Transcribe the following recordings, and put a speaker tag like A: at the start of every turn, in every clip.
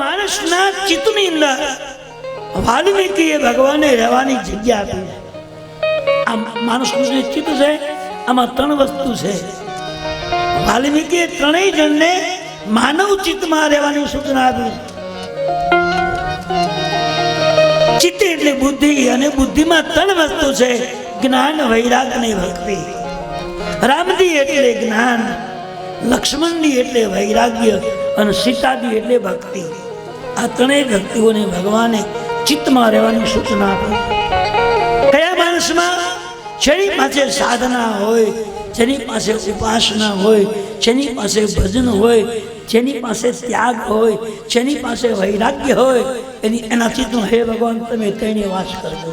A: માણસના ચિત્તની અંદર વાલ્મીકીએ ભગવાને રહેવાની જગ્યા આપી છે. આ માણસનું જે ચિત્ત છે આમાં ત્રણ વસ્તુ છે. વાલ્મીકીએ ત્રણેય જણને માનવ ચિત્તમાં રહેવાની સૂચના આપી. ચિત્ત એટલે બુદ્ધિ, અને બુદ્ધિમાં ત્રણ વસ્તુ છે: જ્ઞાન, વૈરાગ અને ભક્તિ. રામજી એટલે જ્ઞાન, લક્ષ્મણજી એટલે વૈરાગ્ય, અને સીતાજી એટલે ભક્તિ. આ ત્રણેય ભક્તિઓને ભગવાને ચિત્તમાં રહેવાની સૂચના આપી. કયા માણસમાં? જેની પાસે સાધના હોય, જેની પાસે ઉપાસના હોય, જેની પાસે ભજન હોય, જેની પાસે ત્યાગ હોય, જેની પાસે વૈરાગ્ય હોય, એના ચિત્તમાં હે ભગવાન તમે તેની વાસ કરજો.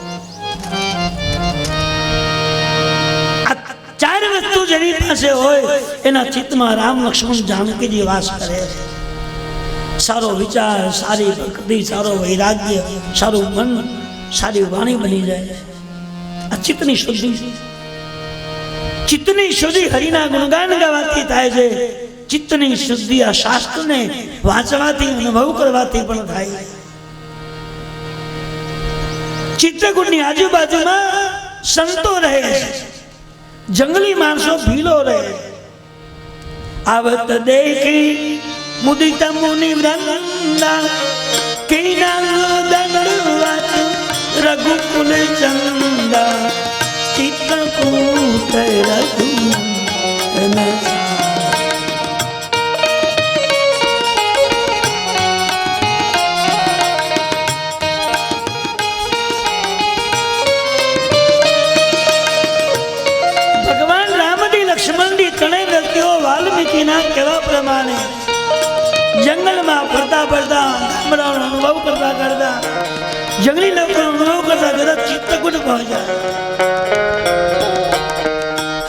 A: આ ચાર વસ્તુ જેની પાસે હોય એના ચિત્તમાં રામ, લક્ષ્મણ, જાનકીજી વાસ કરે છે. સારો વિચાર, સારી ભક્તિ, સારો વૈરાગ્ય, સારું મન, સારી વાણી બની જાય. આ ચિત્તની શુદ્ધિ. ચિત્તની શુદ્ધિ હરિના ગુણગાન ગાવાથી થાય છે. ચિત્તની શુદ્ધિ આ શાસ્ત્રને વાંચવાથી, અનુભવ કરવાથી પણ થાય. ચિત્રકૂટની આજુબાજુમાં સંતો રહે છે, જંગલી માણસો ભીલો રહે. આવત દેખી મુદિત મુનિ વૃંદા, કીના દંડવત રઘુકુલ ચંદા, ચિત્રકૂટ રઘુનંદન. વાલ્મીકીના કહેવા પ્રમાણે જંગલમાં ફરતા ફરતા ગામડાનો અનુભવ કરતા કરતા, જંગલી લોકોનો અનુભવ કરતા કરતા ચિત્રકૂટ પહોંચ્યા.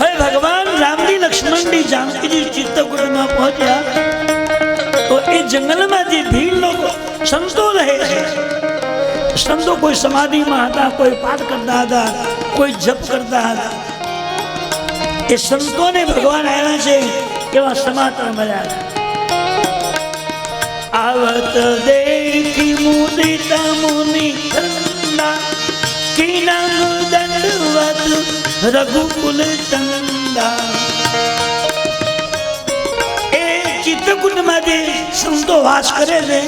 A: હવે ભગવાન રામજી, લક્ષ્મણજી, જાનકીજી ચિત્રકૂટમાં પહોંચ્યા તો એ જંગલમાં જે ભીડ લોકો સંતો રહે છે, સંતો કોઈ સમાધિમાં હતા, કોઈ પાઠ કરતા હતા, કોઈ જપ કરતા હતા. એ સંતોને ભગવાન આવ્યા છે એવા સમાચાર મળ્યા. આવત દેખી મુદિત મુનિ વૃંદા, કીના દંડવત રઘુકુલ ચંદા. એ ચિત્રકૂટમાં જે સંતો વાસ કરે છે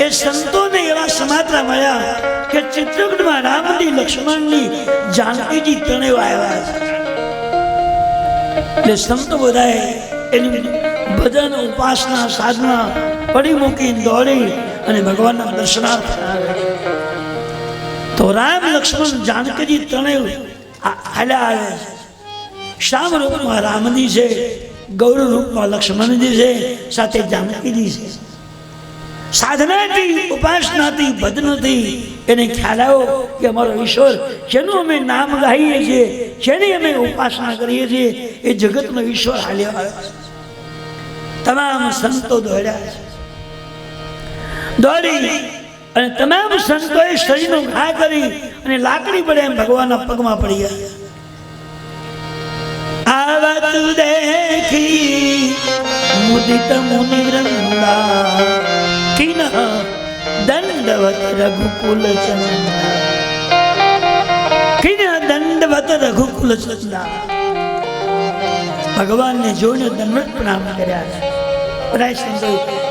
A: એ સંતોને એવા સમાચાર મળ્યા કે ચિત્રકૂટમાં રામજી, લક્ષ્મણજી, જાનકીજી ત્રણેય આવ્યા છે. એટલે સંતો બધાએ એની ભજન, ઉપાસના, સાધના પડી મૂકી દોડી અને ભગવાનના દર્શનાર્થ આવે. તો રામ, લક્ષ્મણ, જાનકીજી ત્રણેય હાલ્યા આવે છે. શ્યામ રૂપમાં રામજી છે, ગૌર રૂપમાં લક્ષ્મણજી છે, સાથે જાનકીજી છે. સાધનાથી, ઉપાસનાથી, ભજનથી એને ખ્યાલ આવ્યો કે અમારો ઈશ્વર, જેનું અમે નામ ગાઈએ છીએ, જેની અમે ઉપાસના કરીએ છીએ, એ જગતનો ઈશ્વર હાલ્યો આવે. તમામ સંતો દોડ્યા છે. દોડી અને તમામ સંતોએ શરીરનો ઘા કરી અને લાકડી પડે એમ ભગવાનના પગમાં પડી ગયા. આવત દેખી મુદિત મુનિ વૃંદા, કીના દંડવત રઘુકુલ ચંદા, કીના દંડવત રઘુકુલ ચંદા. ભગવાનને જોઈને દંડવત પ્રણામ કર્યા છે.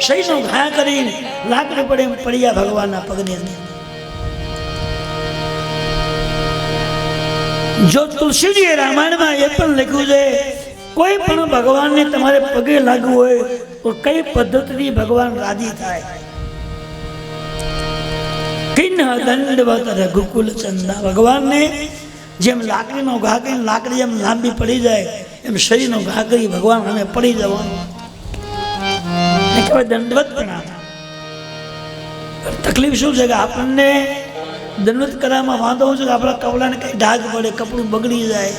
A: શરીરનો ઘા કરી લાકડી પડે પડ્યા ભગવાનના પગની અંદર. જો તુલસીજીએ રામાયણમાં એ પણ લખ્યું છે, કોઈ પણ ભગવાનને તમારે પગે લાગવું હોય તો કઈ પદ્ધતિથી ભગવાન રાજી થાય. દંડવત રઘુકુલ ચંદા. ભગવાનને જેમ લાકડીનો ઘા કરીને લાકડી જેમ લાંબી પડી જાય એમ શરીરનો ઘા કરી ભગવાન અમે પડી જવાનું. દંડવત પ્રણામ. તકલીફ શું છે કે આપણને દંડવત કરવામાં વાંધો છે કે આપણા કપડાને કઈ ડાઘ પડે, કપડું બગડી જાય,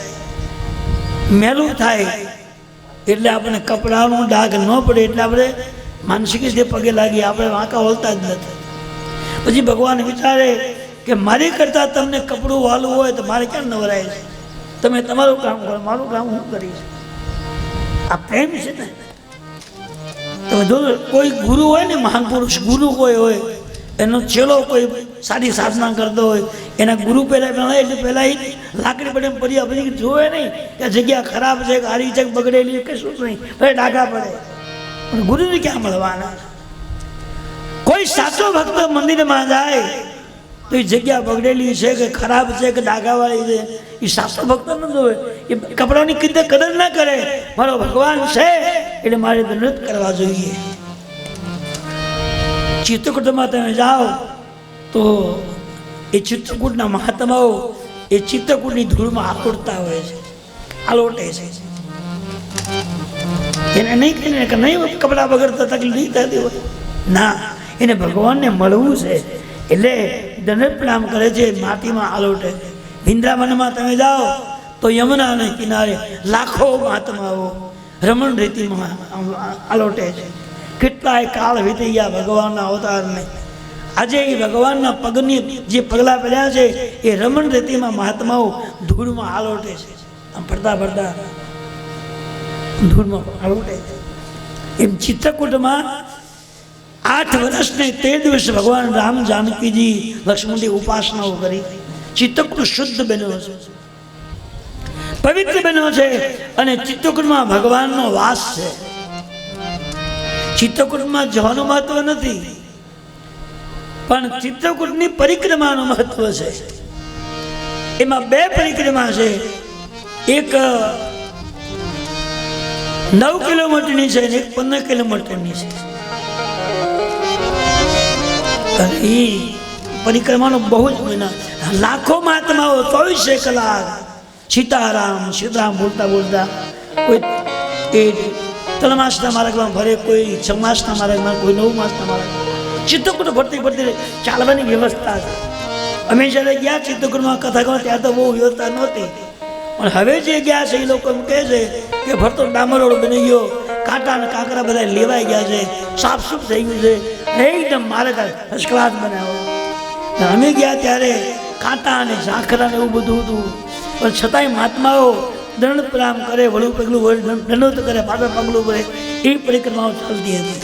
A: મેલું થાય, એટલે આપણે કપડાનો ડાઘ ન પડે એટલે આપણે માનસિક રીતે પગે લાગીએ, આપણે વાંકા વળતા જ નથી. પછી ભગવાન વિચારે કે મારી કરતા તમને કપડું વાલું હોય તો મારે ક્યાં નવરાય છે? તમે તમારું કામ કરો, મારું કામ હું કરીશ. આ પ્રેમ છે ને. તમે જો કોઈ ગુરુ હોય ને, મહાન પુરુષ ગુરુ કોઈ હોય, એનો ચેલો કોઈ સારી સાધના કરતો હોય, એના ગુરુ પહેલાં એટલે પહેલાં એ લાકડી પડે પડ્યા પછી જોવે નહીં કે જગ્યા ખરાબ છે કે હારી છે કે બગડેલી કે શું નહીં, પછી ડાઘા પડે. પણ ગુરુને ક્યાં મળવાના? કોઈ સાચો ભક્ત મંદિરમાં જાય તો એ જગ્યા બગડેલી છે કે ખરાબ છે કે ડાઘાવાળી છે, એ સાચો ભક્ત ન જોવે. એ કપડાની કદર ના કરે. મારો ભગવાન છે એટલે મારે દંડ કરવા જોઈએ. ચિત્રકૂટમાં તમે જાઓ તો એ ચિત્રકૂટના મહાત્માઓ એ ચિત્રકૂટની ધૂળમાં આલોટતા હોય છે, આલોટે છે. એને નહીં કહીને કે નહીં કપડાં બગડતા તકલીફ નહીં થતી હોય, ના, એને ભગવાનને મળવું છે એટલે દંડ પ્રણામ કરે છે, માટીમાં આલોટે. વૃંદાવનમાં તમે જાઓ તો યમુનાને કિનારે લાખો મહાત્માઓ રમણ રીતિમાં આલોટે છે. કેટલાય કાળ વીતી ગયા ભગવાનના અવતારને. આજે એ ભગવાનના પગની જે પગલાં પડ્યા છે એ રમણ રીતિમાં મહાત્માઓ ધૂળમાં આલોટે છે. આમ ફરતા ફરતા ધૂળમાં આલોટે છે. એમ ચિત્રકૂટમાં 8 વર્ષ ને 13 દિવસ ભગવાન રામ જાનકીજી લક્ષ્મણની ઉપાસનાઓ કરી. ચિત્રકૂટ શુદ્ધ બન્યો છે, પવિત્ર બન્યો છે અને ચિત્રકૂટમાં ભગવાનનો વાસ છે. ચિત્રકૂટમાં જવાનું મહત્વ નથી, પણ ચિત્રકૂટની પરિક્રમાનું મહત્વ છે. એમાં 2 પરિક્રમા છે, એક 9 કિલોમીટરની છે અને એક 15 કિલોમીટરની છે. અને એ પરિક્રમાનો બહુ જ મહિના લાખો મહાત્માઓ 24 કલાક સીતારામ સીતારામ બોલતા બોલતા, કોઈ 3 માસના માર્ગમાં ફરે, કોઈ 6 માસના માર્ગમાં, કોઈ 9 માસના માર્ગમાં. ચિત્રકૂટ ફરતી ફરતી ચાલવાની વ્યવસ્થા છે. અમે જ્યારે ગયા ચિત્રકૂટમાં કથા કરવા ત્યાં તો બહુ વ્યવસ્થા નહોતી, પણ હવે જે ગયા છે એ લોકો એમ કહે છે કે ફરતો ડામર રોડ બની ગયો, કાંટા અને કાંકરા બધા લેવાઈ ગયા છે, સાફસૂફ થઈ ગયું છે, એકદમ માર્ગ ફર્સ્ટ ક્લાસ બનાવ્યો. અમે ગયા ત્યારે કાંટા અને ઝાંખરા ને એવું બધું હતું, પણ છતાંય મહાત્માઓ દંડ પ્રણામ કરે, વળું પગલું વળે, દંડોત કરે, પાછળ પગલું વળે, એ પરિક્રમાઓ ચાલતી હતી.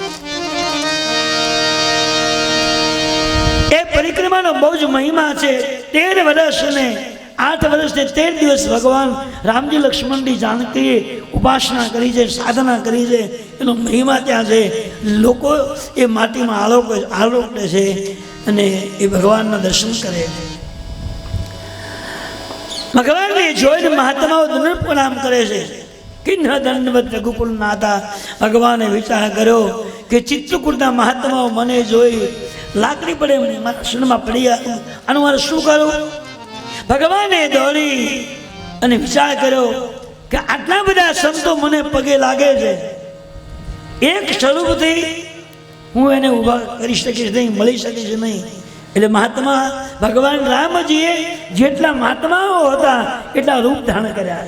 A: એ પરિક્રમાનો બહુ જ મહિમા છે. 13 વર્ષ અને 8 વર્ષ ને 13 દિવસ ભગવાન રામજી લક્ષ્મણજી જાનકીએ ઉપાસના કરી છે, સાધના કરી છે. એનો મહિમા ત્યાં છે. લોકો એ માટીમાં આલોટે છે અને એ ભગવાનના દર્શન કરે છે. ભગવાનને જોઈને મહાત્માઓ દંડ પ્રણામ કરે છે. કિન્હ દંડવત રઘુકુલ નાથા. ભગવાને વિચાર કર્યો કે ચિત્રકૂટના મહાત્માઓ મને જોઈ લાકડી પડે મારા શરણમાં પડી, આનું મારે શું કરું? ભગવાને દોડી અને વિચાર કર્યો કે આટલા બધા સંતો મને પગે લાગે છે, એક સ્વરૂપથી હું એને ઊભા કરી શકીશ નહીં, મળી શકીશ નહીં. એટલે મહાત્મા ભગવાન રામજીએ જેટલા મહાત્માઓ હતા એટલા રૂપ ધારણ કર્યા.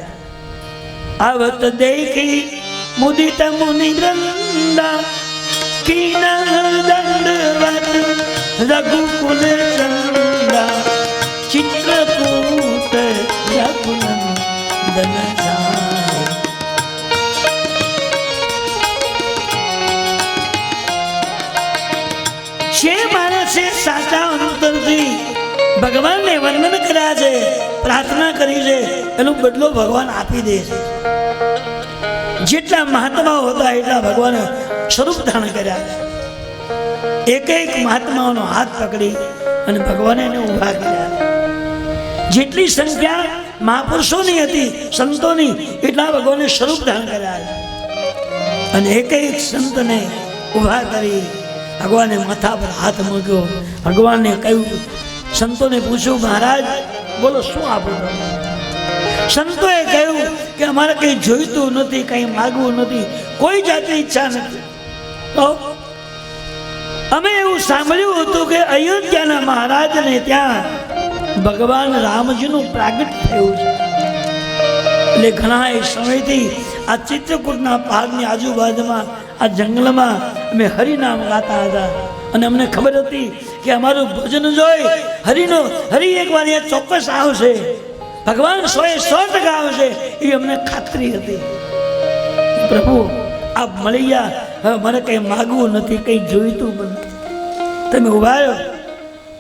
A: આવત દેખી મુદિત મુનિ વૃંદા કિના દંડવત રઘુકુલ ચંદા ચિત્રકૂટ રઘુનંદન જાય. જે માણસે સાચા અંતરથી ભગવાનને વર્ણન કર્યા છે, પ્રાર્થના કરી છે, એનો બદલો ભગવાન આપી દે છે. જેટલા મહાત્માઓ હતા એટલા ભગવાને સ્વરૂપ ધારણ કર્યા છે. એક મહાત્માઓનો હાથ પકડી અને ભગવાને એને ઊભા કર્યા. જેટલી સંખ્યા મહાપુરુષોની હતી, સંતોની, એટલા ભગવાને સ્વરૂપ ધારણ કર્યા છે. અને એક સંતને ઊભા કરી ભગવાને માથા પર હાથ મૂક્યો. ભગવાનને કહ્યું, સંતોને પૂછ્યું, મહારાજ બોલો શું આપું તમને? સંતોએ કહ્યું કે અમારે કંઈ જોઈતું નથી, કંઈ માગવું નથી, કોઈ જાતની ઈચ્છા નથી. તો અમે એવું સાંભળ્યું હતું કે અયોધ્યાના મહારાજને ત્યાં ભગવાન રામજીનું પ્રાગટ થયું છે. એટલે ઘણા સમયથી આ ચિત્રકૂટના પહાડની આજુબાજુમાં આ જંગલમાં અમે હરિનામ ગાતા હતા અને અમને ખબર હતી કે અમારું ભજન જોઈ હરિ એકવાર એ ચોક્કસ આવશે, ભગવાન 100% આવશે, એ અમને ખાતરી હતી. પ્રભુ આપ મળી ગયા હવે મારે કંઈ માગવું નથી, કંઈ જોઈતું પણ નથી. તમે ઉભા રહ્યો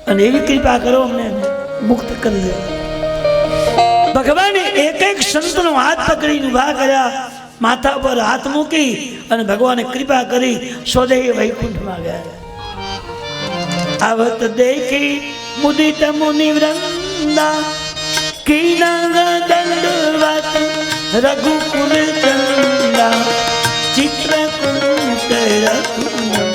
A: અને એવી કૃપા કરો અમને મુક્ત કરી દો. ભગવાને એક એક સંતનો હાથ પકડીને ઉભા કર્યા, માથા પર હાથ મૂકી અને ભગવાને કૃપા કરી સ્વદેહ વૈકુંઠમાં ગયા. આવત દેખી મુદિત મુનિ વૃંદા કીના દંડવત રઘુકુલ ચંદા ચિત્રકૂટ રઘુનંદન.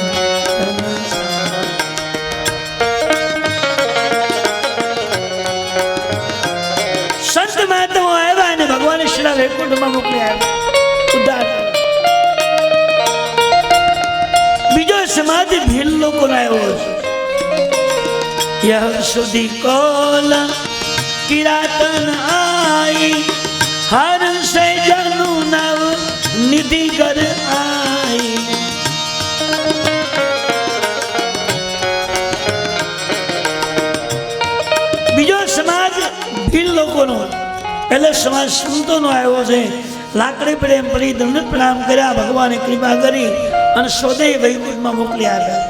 A: સંત મહાત્માઓ આવ્યા અને ભગવાને શ્રી વૈકુંઠમાં મોકલી આવ્યા ઉદ્ધાર. બીજો સમાજ ભીલ લોકોનો આવ્યો છે. यह सुधी कोल किरातन आई हर से जनु नव निधि कर आई. બીજો સમાજ ભીલ લોકોનો, પહેલો સમાજ સંતોનો આવ્યો છે. લાકડી પ્રેમ પડી દંડ પ્રણામ કર્યા, ભગવાને કૃપા કરી અને સ્વદેહ વૈકુંઠમાં મોકલી આવ્યા.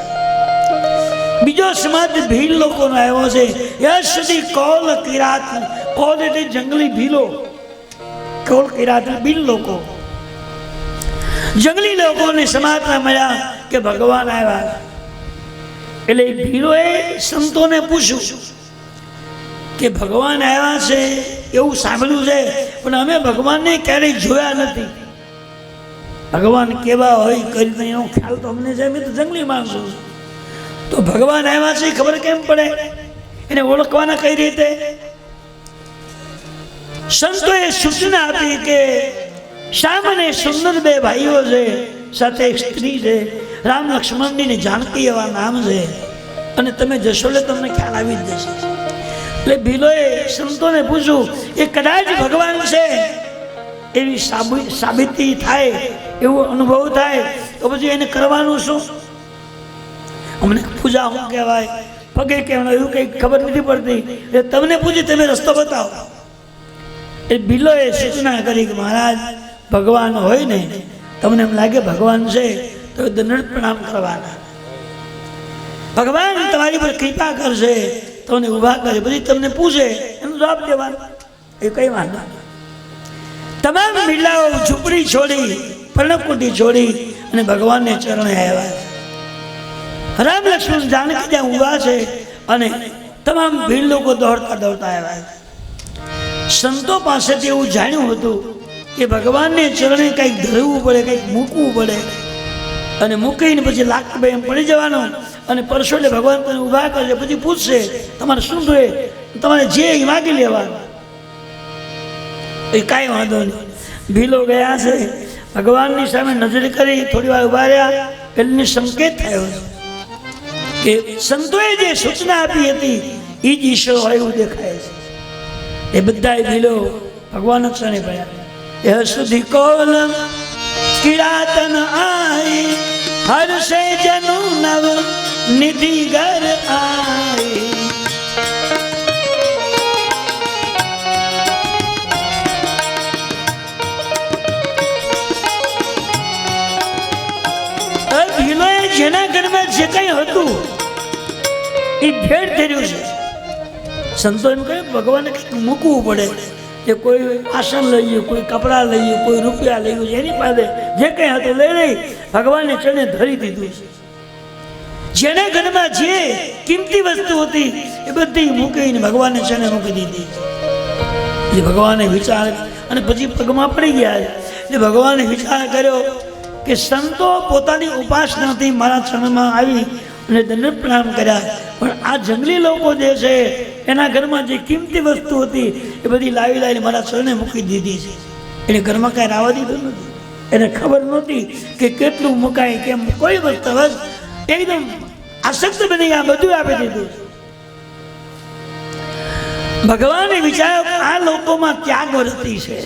A: બીજો સમાજ ભીલ લોકોનો આવ્યો છે. યશ સુધી કોલ કિરાત, કોલ એટલે જંગલી ભીલો, કોલ કિરાત ભીલ લોકો. જંગલી લોકોને સમાજમાં મળ્યા કે ભગવાન આવ્યા. એટલે ભીલોએ સંતોને પૂછ્યું કે ભગવાન આવ્યા છે એવું સાંભળ્યું છે, પણ અમે ભગવાનને ક્યારેય જોયા નથી. ભગવાન કેવા હોય કરી એનો ખ્યાલ તો અમને છે, અમે તો જંગલી માણસો. તો ભગવાન આવ્યા છે ખબર કેમ પડે? એને ઓળખવાના કઈ રીતે? સંતોએ સૂચના આપી કે સામાન્ય સુંદર બે ભાઈઓ છે, સાથે એક સ્ત્રી છે, રામ લક્ષ્મણજી ને જાનકી એવા નામ છે, અને તમે જશો એટલે તમને ખ્યાલ આવી જ જશે. એટલે ભીલોએ સંતોને પૂછ્યું એ કદાચ ભગવાન છે એવી સાબિતી થાય, એવો અનુભવ થાય તો પછી એને કરવાનું શું? અમને પૂજા શું કહેવાય, પગે કહેવાય, એવું કંઈ ખબર નથી પડતી. એટલે તમને પૂછી તમે રસ્તો બતાવો. એ ભીલોએ સૂચના કરી કે મહારાજ ભગવાન હોય ને, તમને એમ લાગે ભગવાન છે તો દંડ પ્રણામ કરવાના. ભગવાન તમારી પર કૃપા કરશે, તમને ઊભા કરે, પછી તમને પૂછે એનો જવાબ દેવાનો, એ કઈ વાંધો. તમામ બિરલાઓ ઝૂંપડી છોડી, પર્ણકુટી છોડી અને ભગવાનને ચરણે આવ્યા. રામ લક્ષ્મણ જાનકી ત્યાં ઊભા છે અને તમામ ભીલ લોકો દોડતા દોડતા આવ્યા. સંતો પાસેથી એવું જાણ્યું હતું કે ભગવાનને ચરણે કંઈક ધરવું પડે, કંઈક મૂકવું પડે, અને મૂકીને પછી લાખ એમ પડી જવાનો, અને પરસો એટલે ભગવાન તને ઊભા કરશે, પછી પૂછશે તમારે શું જોઈએ, તમારે જે માગી લેવાનું. એ કાંઈ વાંધો નહીં. ભીલો ગયા છે, ભગવાનની સામે નજર કરી થોડી વાર ઊભા રહ્યા, એટલે સંકેત થયો કે સંતોએ જે સૂચના આપી હતી એ જ ઈશ્વર હોય એવું દેખાય છે. એ બધા ભીલો ભગવાન ક્ષણે પડ્યા. એ સુધી કોલ કિરાતન આઈ હર્ષે જનુ નવ નિધિ ઘર આઈ. ભીલોએ જેના ઘરમાં જે કઈ હતું એ ભેટ ધર્યું છે. સંતો એમ કહે ભગવાનને કંઈક મૂકવું પડે, કે કોઈ આસન લઈએ, કોઈ કપડાં લઈએ, કોઈ રૂપિયા લઈએ, એની પાસે જે કંઈ હતું લઈ લઈ ભગવાનને ચરણે ધરી દીધું છે. જેના ઘરમાં જે કિંમતી વસ્તુ હતી એ બધી મૂકીને ભગવાનને ચરણે મૂકી દીધી. એટલે ભગવાને વિચાર, અને પછી પગમાં પડી ગયા. એટલે ભગવાને વિચાર કર્યો કે સંતો પોતાની ઉપાસનાથી મારા ચરણમાં આવી અને દંડ પ્રણામ કર્યા, પણ આ જંગલી લોકો જે છે એના ઘરમાં જે કિંમતી વસ્તુ હતી એ બધી લાવી લાવીને મારા ચરણે મૂકી દીધી છે. એને ઘરમાં કાંઈ રાવા દીધું નથી. એને ખબર નહોતી કે કેટલું મુકાય, કેમ કોઈ વસ્તુ એકદમ આસક્ત બની આ બધું આપી દીધું. ભગવાને વિચાર્યો આ લોકોમાં ત્યાગ વૃત્તિ છે.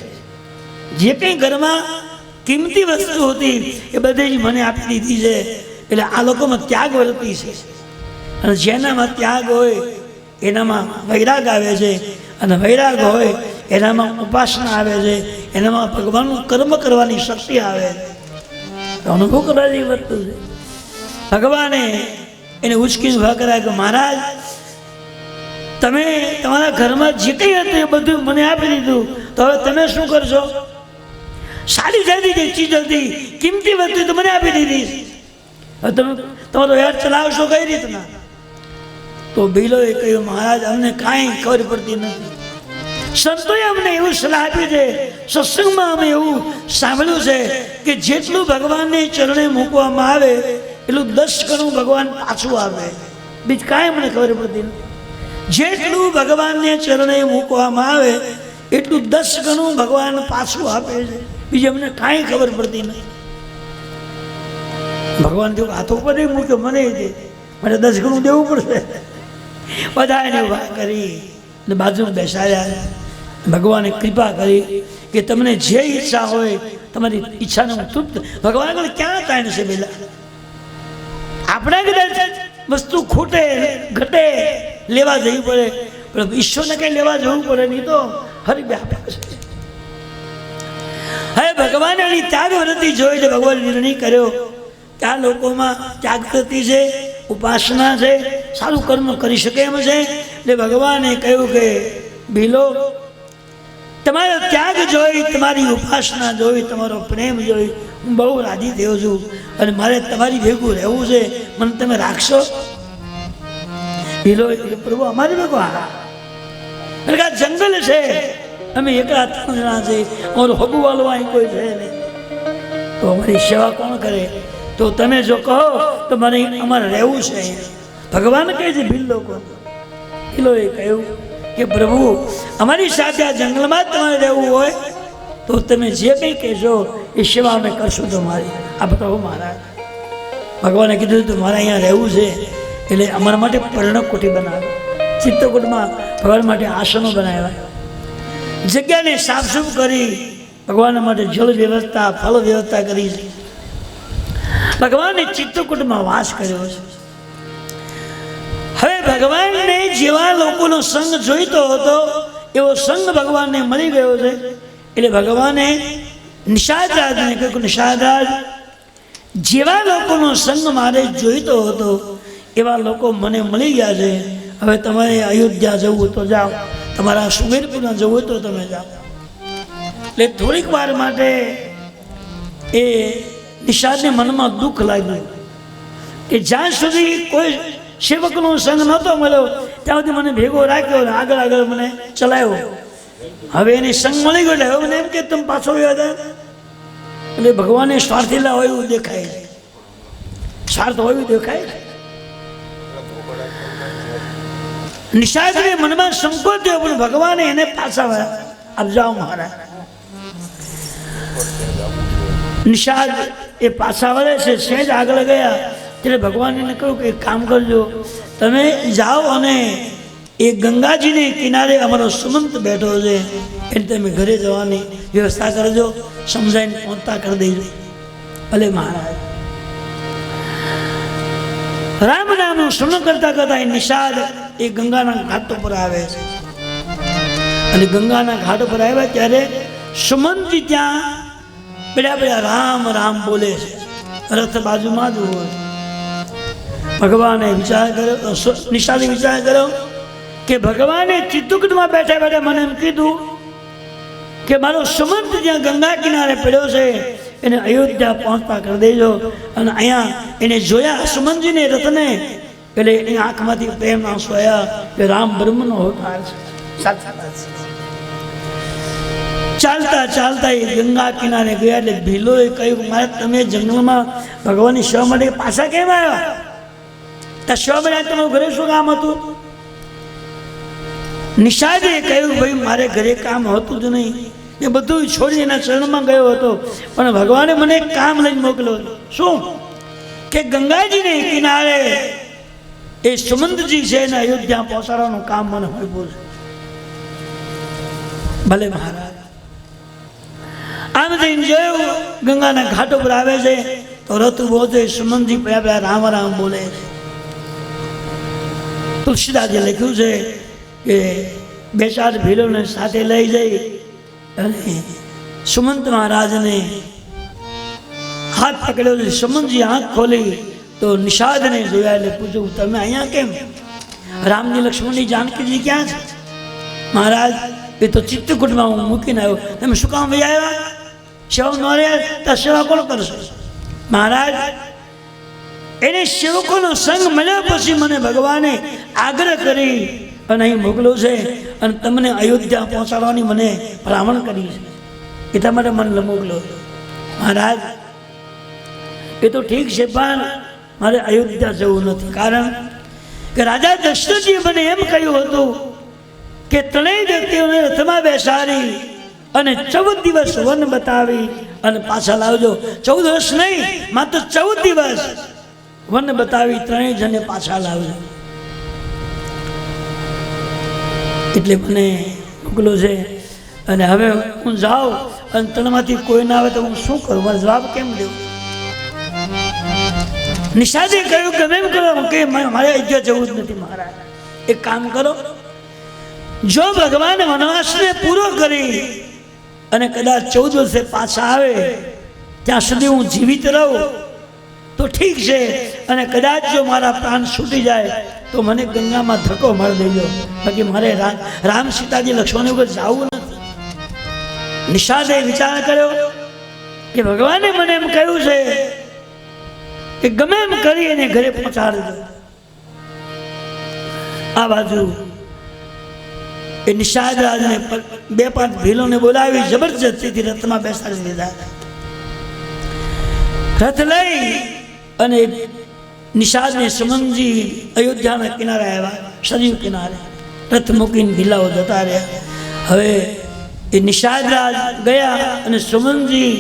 A: જે કંઈ ઘરમાં કિંમતી વસ્તુ હતી એ બધી જ મને આપી દીધી છે. એટલે આ લોકોમાં ત્યાગ વૃત્તિ છે, અને જેનામાં ત્યાગ હોય એનામાં વૈરાગ આવે છે, અને વૈરાગ હોય એનામાં ઉપાસના આવે છે, એનામાં ભગવાનનું કર્મ કરવાની શક્તિ આવે છે. તો અનુભવ કરવા જેવી વસ્તુ છે. ભગવાને એને ઉચકીને ઉભા કર્યા કે મહારાજ તમે તમારા ઘરમાં જે કંઈ હતું એ બધું મને આપી દીધું, તો હવે તમે શું કરશો? સારી સારી જે ચીજ હતી, કિંમતી વસ્તુ તો મને આપી દીધી, હવે તમે તમારો હેર ચલાવશો કઈ રીતના? તો ભીલોએ કહ્યું મહારાજ અમને કાંઈ ખબર પડતી નથી. સંતોએ અમને એવું સલાહ આપી છે, સત્સંગમાં અમે એવું સાંભળ્યું છે કે જેટલું ભગવાનને ચરણે મૂકવામાં આવે એટલું 10 ગણું ભગવાન પાછું આવે. બીજું કાંઈ અમને ખબર પડતી નથી. જેટલું ભગવાનને ચરણે મૂકવામાં આવે એટલું 10 ગણું ભગવાન પાછું આપે છે. બીજી અમને કાંઈ ખબર પડતી નથી. ભગવાન જો હાથો પર મૂક્યો મને દે, મને 10 ગણું દેવું પડશે. બધા એને ઉભા કરી અને બાજુમાં બેસાડ્યા. ભગવાને કૃપા કરી કે તમને જે ઈચ્છા હોય તમારી ઈચ્છાને હું તૃપ્ત. ભગવાન આગળ ક્યાં ટાઈમ છે પેલા? આપણે કદાચ વસ્તુ ખૂટે ઘટે લેવા જવી પડે, પણ ઈશ્વરને કંઈ લેવા જવું પડે નહીં, તો હરી આપે છે. હવે ભગવાને એની ત્યાગ વૃત્તિ જોઈ એટલે ભગવાન નિર્ણય કર્યો કે આ લોકોમાં ત્યાગ વૃત્તિ છે, ઉપાસના છે, સારું કર્મ કરી શકે એમ છે. એટલે ભગવાને કહ્યું કે ભીલો તમારો ત્યાગ જોઈ, તમારી ઉપાસના જોઈ, તમારો પ્રેમ જોઈ હું બહુ રાજી થયો છું અને મારે તમારી ભેગું રહેવું છે, મને તમે રાખશો? ભીલો પ્રભુ અમારી ભેગું? હા. એટલે કે આ જંગલ છે, અમે એકલા 3 જણા છે, અમારું હગું વાળું અહીં કોઈ છે નહીં, તો અમારી સેવા કોણ કરે? તો તમે જો કહો તો મને અમારે રહેવું છે. ભગવાન કહે છે ભીલો કોણ? ભીલોએ કહ્યું કે પ્રભુ અમારી સાથે આ જંગલમાં જ તમારે રહેવું હોય તો તમે જે કંઈ કહેશો એ સેવા અમે કરશું તમારી. આ પ્રભુ મહારાજ ભગવાને કીધું તો મારે અહીંયા રહેવું છે, એટલે અમારા માટે પર્ણકુટી બનાવે. ચિત્તકૂટમાં ભગવાન માટે આસનો બનાવ્યા, જગ્યાને સાફસૂફ કરી, ભગવાન માટે જળ વ્યવસ્થા, ફળ વ્યવસ્થા કરી છે. ભગવાને ચિત્તકૂટમાં વાસ કર્યો છે. હવે ભગવાનને જેવા લોકોનો સંગ જોઈતો હતો એવો સંગ ભગવાનને મળી ગયો છે. એટલે ભગવાને નિષાદરાજને કહ્યું, નિષાદરાજ જેવા લોકોનો સંગ મારે જોઈતો હતો એવા લોકો મને મળી ગયા છે. હવે તમારે અયોધ્યા જવું તો જાઓ, તમારા સુમેરપુરમાં જવું તો તમે જાઓ. એટલે થોડીક વાર માટે એ નિષાદને મનમાં દુઃખ લાગ્યું કે જ્યાં સુધી કોઈ સેવકનો સંગ નહોતો મળ્યો ત્યાં સુધી મને ભેગો રાખ્યો, આગળ આગળ મને ચલાવ્યો. હવે એને સંગ મળી ગયો એટલે હવે મને એમ કે તમે પાછો આવ્યા હતા. એટલે ભગવાને સ્વાર્થીલા હોય એવું દેખાય, સ્વાર્થ હોય એવું દેખાય. નિષાદને મનમાં સંકોચ થયો, પણ ભગવાને એને પાછા આપ જાઓ મહારાજ. નિષાદ એ પાછા વળે છે, સહેજ આગળ ગયા એટલે ભગવાન એને કહ્યું કે એક કામ કરજો, તમે જાઓ અને એ ગંગાજીને કિનારે અમારો સુમંત બેઠો છે એટલે તમે ઘરે જવાની વ્યવસ્થા કરજો, સમજાઈને પહોંચતા કરી દેજો. ભલે મહારાજ. રામ નામનું સ્મરણ કરતા કરતા એ નિષાદ એ ગંગાના ઘાટ પર આવે છે. અને ગંગાના ઘાટ પર આવ્યા ત્યારે સુમંતજી ત્યાં બેડા બેડા રામ રામ બોલે છે. રથ બાજુમાં જ હોય. ભગવાને વિચાર કર્યો, નિષાદે વિચાર કર્યો કે ભગવાને ચિત્તકૂટમાં બેઠા બેઠા મને એમ કીધું કે મારો સુમંત જ્યાં ગંગા કિનારે પડ્યો છે એને અયોધ્યા પહોંચતા કરી દેજો. અને અહીંયા એને જોયા સુમંતજીને રથને, એટલે એની આંખમાંથી પ્રેમના સોયા કે રામ બ્રહ્મનો અવતાર છે. ચાલતા ચાલતા એ ગંગા કિનારે ગયા એટલે ભીલોએ કહ્યું મારે તમે જંગલમાં ભગવાનની સેવા માટે પાછા કેમ આવ્યા? ત્યાં સેવા માટે તમારું ઘરે શું કામ હતું? નિષાદે કહ્યું ભાઈ મારે ઘરે કામ હતું જ નહીં, એ બધું છોડી એના ચરણમાં ગયો હતો, પણ ભગવાને મને કામ લઈને મોકલ્યો. શું? કે ગંગાજીને કિનારે એ સુમંતજી છે એને અયોધ્યા પહોંચાડવાનું કામ મને હોય. ભલે મહારાજ. આમ થઈને જોયું ગંગાના ઘાટ ઉપર આવે છે તો રથ ઉભો છે, સુમંતજી પેલા રામ રામ બોલે છે. તુલસીદાસે લખ્યું છે કે 2-4 ભીલોને સાથે લઈ જઈ અને સુમંત મહારાજને હાથ પકડ્યો છે. સુમનજી આંખ ખોલી તો નિષાદને જોયા એટલે પૂછ્યું, તમે અહીંયા કેમ? રામજી લક્ષ્મણજી જાનકીજી ક્યાં છે? મહારાજ એ તો ચિત્રકૂટમાં હું મૂકીને આવ્યો. તમે શું કામ ભાઈ આવ્યા? સેવા ન રહે તો સેવા કોણ કરશે? મહારાજ એને સેવકોનો સંગ મળ્યા પછી મને ભગવાને આગ્રહ કરી અને અહીં મોકલ્યો છે અને તમને અયોધ્યા પહોંચાડવાની મને ભલામણ કરી છે. એટલા માટે મને મોકલ્યો. મહારાજ એ તો ઠીક છે, પણ મારે અયોધ્યા જવું નથી. કારણ કે રાજા દશરથજીએ મને એમ કહ્યું હતું કે ત્રણેય વ્યક્તિઓને રથમાં બેસાડી અને 14 દિવસ વન બતાવી અને પાછા લાવજો. 14 વર્ષ નહીં, માત્ર 14 દિવસ વન બતાવી ત્રણેય જણને પાછા લાવજો. એટલે મને મોકલો છે. અને હવે હું જાઉં અને ત્રણમાંથી કોઈ ના આવે તો હું શું કરું? મારો જવાબ કેમ દેવું? નિષાદે કહ્યું કે એમ કરો કે મારે અયોધ્યા જવું જ નથી. મહારાજ એક કામ કરો, જો ભગવાન વનવાસને પૂરો કરી અને કદાચ 14 વર્ષે પાછા આવે ત્યાં સુધી હું જીવિત રહું તો ઠીક છે, અને કદાચ જો મારા પ્રાણ છૂટી જાય તો મને ગંગામાં ધક્કો મારી દેજો. બાકી મારે રામ સીતાજી લક્ષ્મણ ઉપર જવું નથી. નિષાદે વિચાર કર્યો કે ભગવાને મને એમ કહ્યું છે કે ગમે એમ કરી એને ઘરે પહોંચાડજો. આ બાજુ એ નિષાદ રાજને 2-5 ભીલોને બોલાવી જબરજસ્તીથી રથમાં બેસાડી દીધા. રથ લઈ અને નિષાદને સુમનજી અયોધ્યાના કિનારે આવ્યા, સરયુ કિનારે. રથ મૂકીને ભીલાઓ જતા રહ્યા. હવે એ નિષાદ રાજ ગયા અને સુમનજી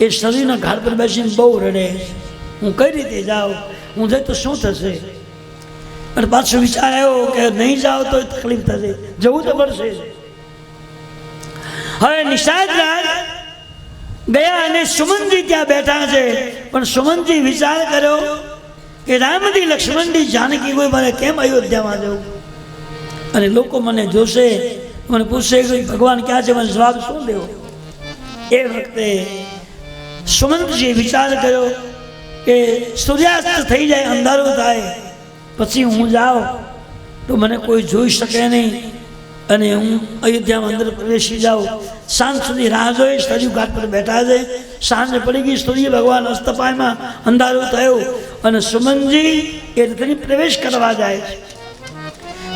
A: એ સરયુના ઘાટ પર બેસીને બહુ રડે. હું કઈ રીતે જાઉં? હું જઈ તો શું થશે? અને પાછો વિચાર આવ્યો કે નહીં જાઓ તો તકલીફ થશે, જવું તો પડશે. હવે નિષાદ રાજ ગયા અને સુમનજી ત્યાં બેઠા છે. પણ સુમનજી વિચાર કર્યો કે રામજી લક્ષ્મણજી જાનકી કોઈ મારે કેમ અયોધ્યામાં જવું? અને લોકો મને જોશે, મને પૂછશે કે ભગવાન ક્યાં છે, મને જવાબ શું દેવો? એ વખતે સુમંતજીએ વિચાર કર્યો કે સૂર્યાસ્ત થઈ જાય, અંધારું થાય પછી હું જાઉં તો મને કોઈ જોઈ શકે નહીં અને હું અયોધ્યામાં અંદર પ્રવેશી જાઉં. સાંજ સુધી રાહ જોઈ. સરયુ ઘાટ પર બેઠા છે. સાંજ પડી ગઈ, સૂર્ય ભગવાન અસ્તપાયમાં અંધારું થયું અને સુમનજી એ રથની પ્રવેશ કરવા જાય છે.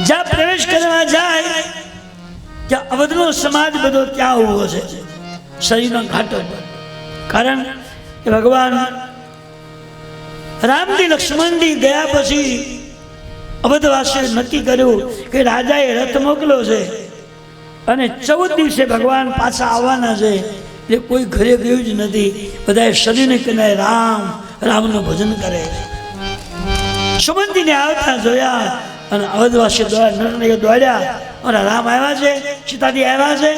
A: જ્યાં પ્રવેશ કરવા જાય ત્યાં અવધનો સમાજ બધો ત્યાં ઉભો છે સરયુના ઘાટો પર. કારણ કે ભગવાન રામજી લક્ષ્મણજી ગયા પછી અવધવાસીએ નક્કી કર્યું કે રાજાએ રથ મોકલ્યો છે અને 14 દિવસે ભગવાન પાછા આવવાના છે. એટલે કોઈ ઘરે ગયું જ નથી. બધાએ શરીરને કિનારે રામ રામનું ભજન કરે છે. સુમનજીને આવતા જોયા અને અવધવાસી દોડ્યા અને રામ આવ્યા છે, સીતાજી આવ્યા છે.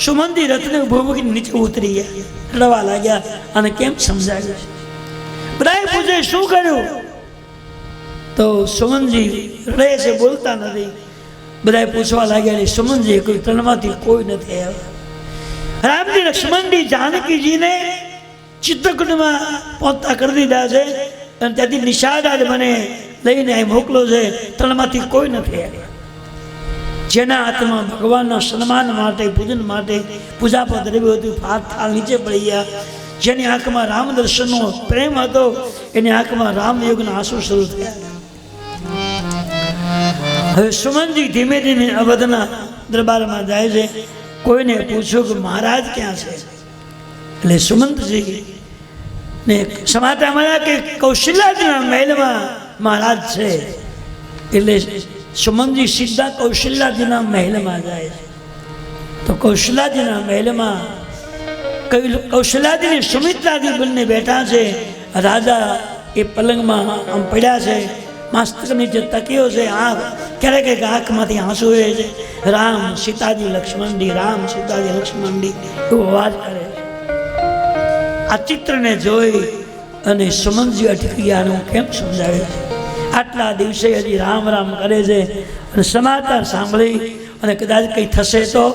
A: સુમનજી રથને ઉભો મૂકીને નીચે ઉતરી ગયા, રડવા લાગ્યા. અને કેમ સમજાવ્યું? બધાએ પૂછે શું કર્યું? તો સુમનજી રડે છે, બોલતા નથી. બધાએ પૂછવા લાગ્યા. સુમનજી કોઈ ત્રણમાંથી કોઈ નથી આવ્યા. રામજી લક્ષ્મણજી જાનકીજીને ચિત્રકૂટમાં પહોંચતા કરી દીધા છે અને ત્યાંથી નિષાદ આજ મને લઈને અહીં મોકલો છે. ત્રણમાંથી કોઈ નથી આવ્યા. જેના હાથમાં ભગવાનના સન્માન માટે, પૂજન માટે પૂજાપદ દ્રવ્ય હતું, હાથ થાળ નીચે પડી ગયા. જેની આંખમાં રામ દર્શનનો પ્રેમ હતો એની આંખમાં રામયોગના આંસુ શરૂ થયા. હવે સુમનજી ધીમે ધીમે અવધના દરબારમાં જાય છે. કોઈને પૂછ્યું કે મહારાજ ક્યાં છે? એટલે સુમંતજી ને સમાચાર મળ્યા કે કૌશલ્યાજીના મહેલમાં મહારાજ છે. એટલે સુમનજી સીધા કૌશલ્યાજીના મહેલમાં જાય છે. તો કૌશલ્યાજીના મહેલમાં કૌશલ્યાજી ને સુમિત્રાજી બંને બેઠા છે. રાજા એ પલંગમાં આમ પડ્યા છે, મસ્તક નીચે તકીઓ છે. આંખ ક્યારેક આંખમાંથી આંસુ રહે છે. રામ સીતાજી લક્ષ્મણજી, રામ સીતાજી લક્ષ્મણજી એવો અવાજ કરે છે. આ ચિત્રને જોઈ અને સુમનજી અટકી ગયા. હું કેમ સમજાવે છે? આટલા દિવસે હજી રામ રામ કરે છે અને સમાચાર સાંભળી અને કદાચ કંઈ થશે તો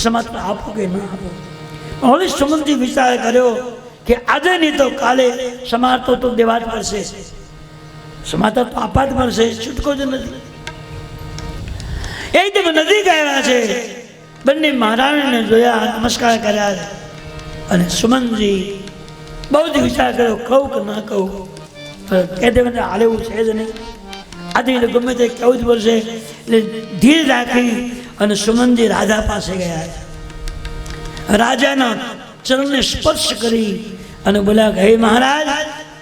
A: સમાચાર આપો કે ના આપો. હવે સુમનજી વિચાર કર્યો કે આજે નહીં તો કાલે સમારતો તો દેવા જ પડશે, સમાતા તો આપવા જ પડશે, છૂટકો જ નથી. એકદમ નજીક આવ્યા છે, બંને મહારાણીને જોયા, નમસ્કાર કર્યા, અને સુમનજી બહુ જ વિચાર કર્યો, કહું કે ના કહું, કે દે મને હાલ એવું છે જ નહીં, આજે ગમે તે કહેવું જ પડશે. એટલે ધીર રાખી અને સુમનજી રાજા પાસે ગયા, રાજાના ચરણને સ્પર્શ કરી અને બોલ્યા કે હે મહારાજ,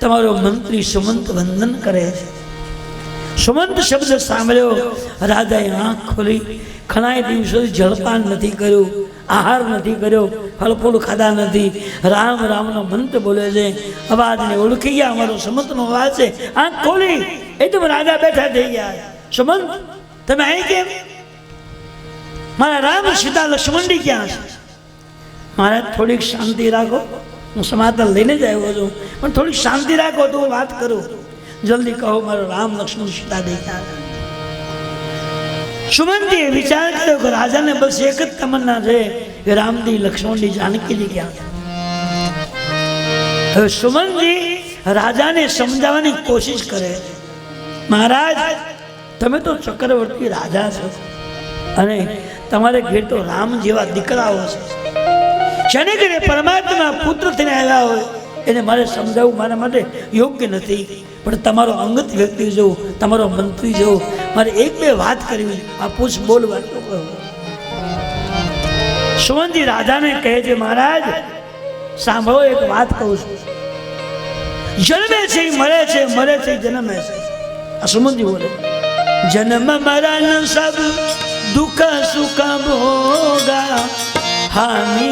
A: તમારો મંત્રી સુમંત વંદન કરે છે. સુમંત શબ્દ સાંભળ્યો, રાજાએ આંખ ખોલી. ઘણા દિવસોથી જળપાન નથી કર્યું, આહાર નથી કર્યો, ફળફૂલ ખાધા નથી, રામ રામનો મંત્ર બોલે છે, અવાજને ઓળખી ગયા, અમારો સુમંતનો અવાજ છે. આંખ ખોલી એકદમ રાજા બેઠા થઈ ગયા. સુમંત, તમે અહીં કેમ? મારા રામ સીતા લક્ષ્મણજી ક્યાં છે? મહારાજ થોડીક શાંતિ રાખો, હું સમાધાન લઈને જ આવ્યો છું, પણ થોડીક શાંતિ રાખો તો હું વાત કરું. જલ્દી કહો, મારો રામ લક્ષ્મણ સીતા ક્યાં? સુમનજીએ વિચાર કર્યો કે રાજાને બસ એક જ તમન્ના છે કે રામજી લક્ષ્મણજી જાનકીજી ક્યાં છે. હવે સુમનજી રાજાને સમજાવવાની કોશિશ કરે, મહારાજ તમે તો ચક્રવર્તી રાજા છો અને તમારે ઘેર તો રામ જેવા દીકરાઓ છે, જેને ઘરે પરમાત્મા પુત્ર થઈને આવ્યા હોય એને મારે સમજાવવું મારા માટે યોગ્ય નથી, પણ તમારો અંગત વ્યક્તિ જોઉં, તમારો મંત્રી જોઉં, મારે એક બે વાત કરવી. આ પૂછ બોલ વાતો કહો. સુમનજી રાજાને કહે છે, મહારાજ સાંભળો, એક વાત કહું છું. જન્મે છે મરે છે, મરે છે જન્મે છે. આ સુમનજી બોલે, જન્મ મરણ સબ દુઃખ સુખ ભોગા, હાનિ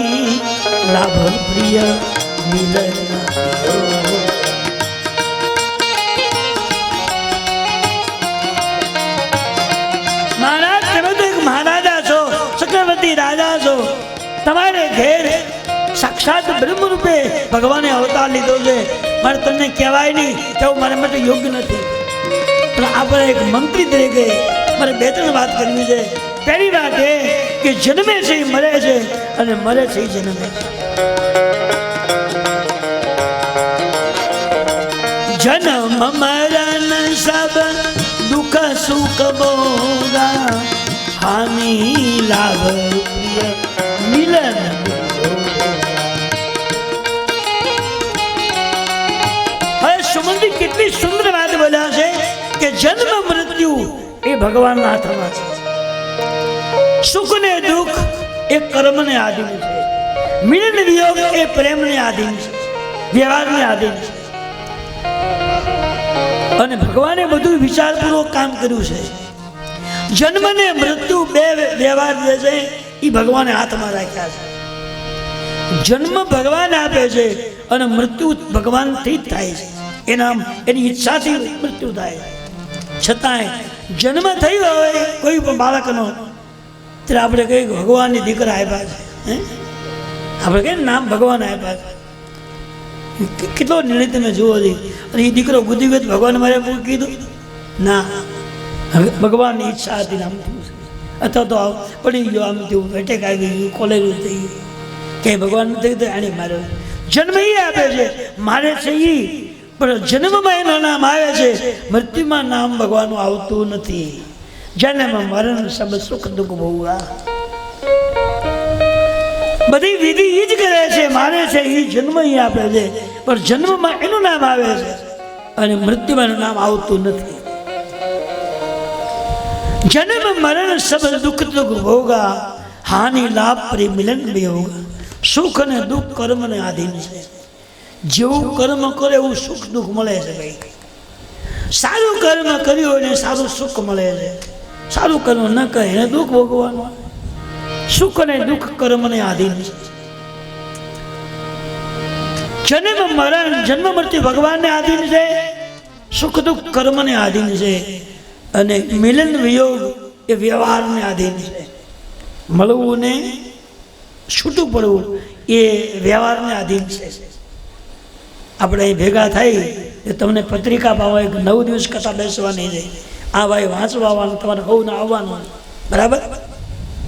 A: લાભ પ્રિય મિલન. મહારાજ તમે તો એક મહારાજા છો, ચક્રવર્તી રાજા છો, તમારે ઘેર સાક્ષાત બ્રહ્મ રૂપે ભગવાને અવતાર લીધો છે, મારે તમને કહેવાય નહીં તેવું મારા માટે યોગ્ય નથી, પણ આપણે એક મંત્રી તરીકે મારે બે ત્રણ વાત કરવી છે. પહેલી વાત એ કે જન્મે છે એ મરે છે અને મરે છે એ જન્મે છે. જન્મ મરણ સબ દુઃખ સુખ ભોગા, હાનિ લાભ પ્રિય મિલન. હવે સુમનજી કેટલી સુંદર વાત બોલ્યા છે કે જન્મ મૃત્યુ એ ભગવાનના હાથમાં છે, સુખ ને દુઃખ એ કર્મને આધીન છે, મિલન વિયોગ એ પ્રેમને આધીન છે, વ્યવહારને આધીન છે. અને ભગવાને બધું વિચારપૂર્વક કામ કર્યું છે. જન્મ ને મૃત્યુ બે વ્યવહાર જે છે એ ભગવાને હાથમાં રાખ્યા છે. જન્મ ભગવાન આપે છે અને મૃત્યુ ભગવાનથી જ થાય છે, એની ઈચ્છાથી મૃત્યુ થાય છે. છતાંય જન્મ થયો હોય કોઈ પણ બાળકનો ત્યારે આપણે કહીએ ભગવાનની દીકરા આપ્યા છે, આપણે કહીએ નામ ભગવાન આપ્યા છે. કેટલો નિર્ણય તમે જુઓ છો. અને એ દીકરો ગુદી ગયો ભગવાન મારે કીધું ના, ભગવાનની ઈચ્છા હતી આમ થયું છે, અથવા તો પડી ગયો આમ થયું, એટેક આવી ગયું, કોલેરું થઈ ગયું, ક્યાંય ભગવાન નથી તો એને માર્યો. જન્મ એ આપે છે, મારે છે એ, પણ જન્મમાં એનું નામ આવે છે, મૃત્યુમાં નામ ભગવાનનું આવતું નથી. જન્મ મરણ સબ સુખ દુઃખ ભોગા, બધી વિધિ એ જ કરે છે, મારે છે એ જન્મ એ આપે છે, પણ જન્મમાં એનું નામ આવે છે અને મૃત્યુમાં એનું નામ આવતું નથી. જન્મ મરણ સબ દુઃખ દુઃખ ભોગા, હાનિ લાભ પ્રિય મિલન વિયોગ. સુખ અને દુઃખ કર્મને આધીન છે. જેવું કર્મ કરે એવું સુખ દુઃખ મળે છે. ભાઈ સારું કર્મ કર્યું એને સારું સુખ મળે છે, સારું કર્મ ન કરે એને દુઃખ ભોગવાનું. સુખ અને દુઃખ કર્મને આધીન છે. જન્મ મરણ જન્મ મૃત્યુ ભગવાનને આધીન છે, સુખ દુઃખ કર્મને આધીન છે, અને મિલન વિયોગ એ વ્યવહારને આધીન છે. મળવું ને છૂટું પડવું એ વ્યવહારને આધીન છે. આપણે અહીં ભેગા થઈ એ તમને પત્રિકા પાવા, 9 દિવસ કથા બેસવાની છે, આ ભાઈ વાંચવા આવવાનું, તમારે હોવું આવવાનું, બરાબર?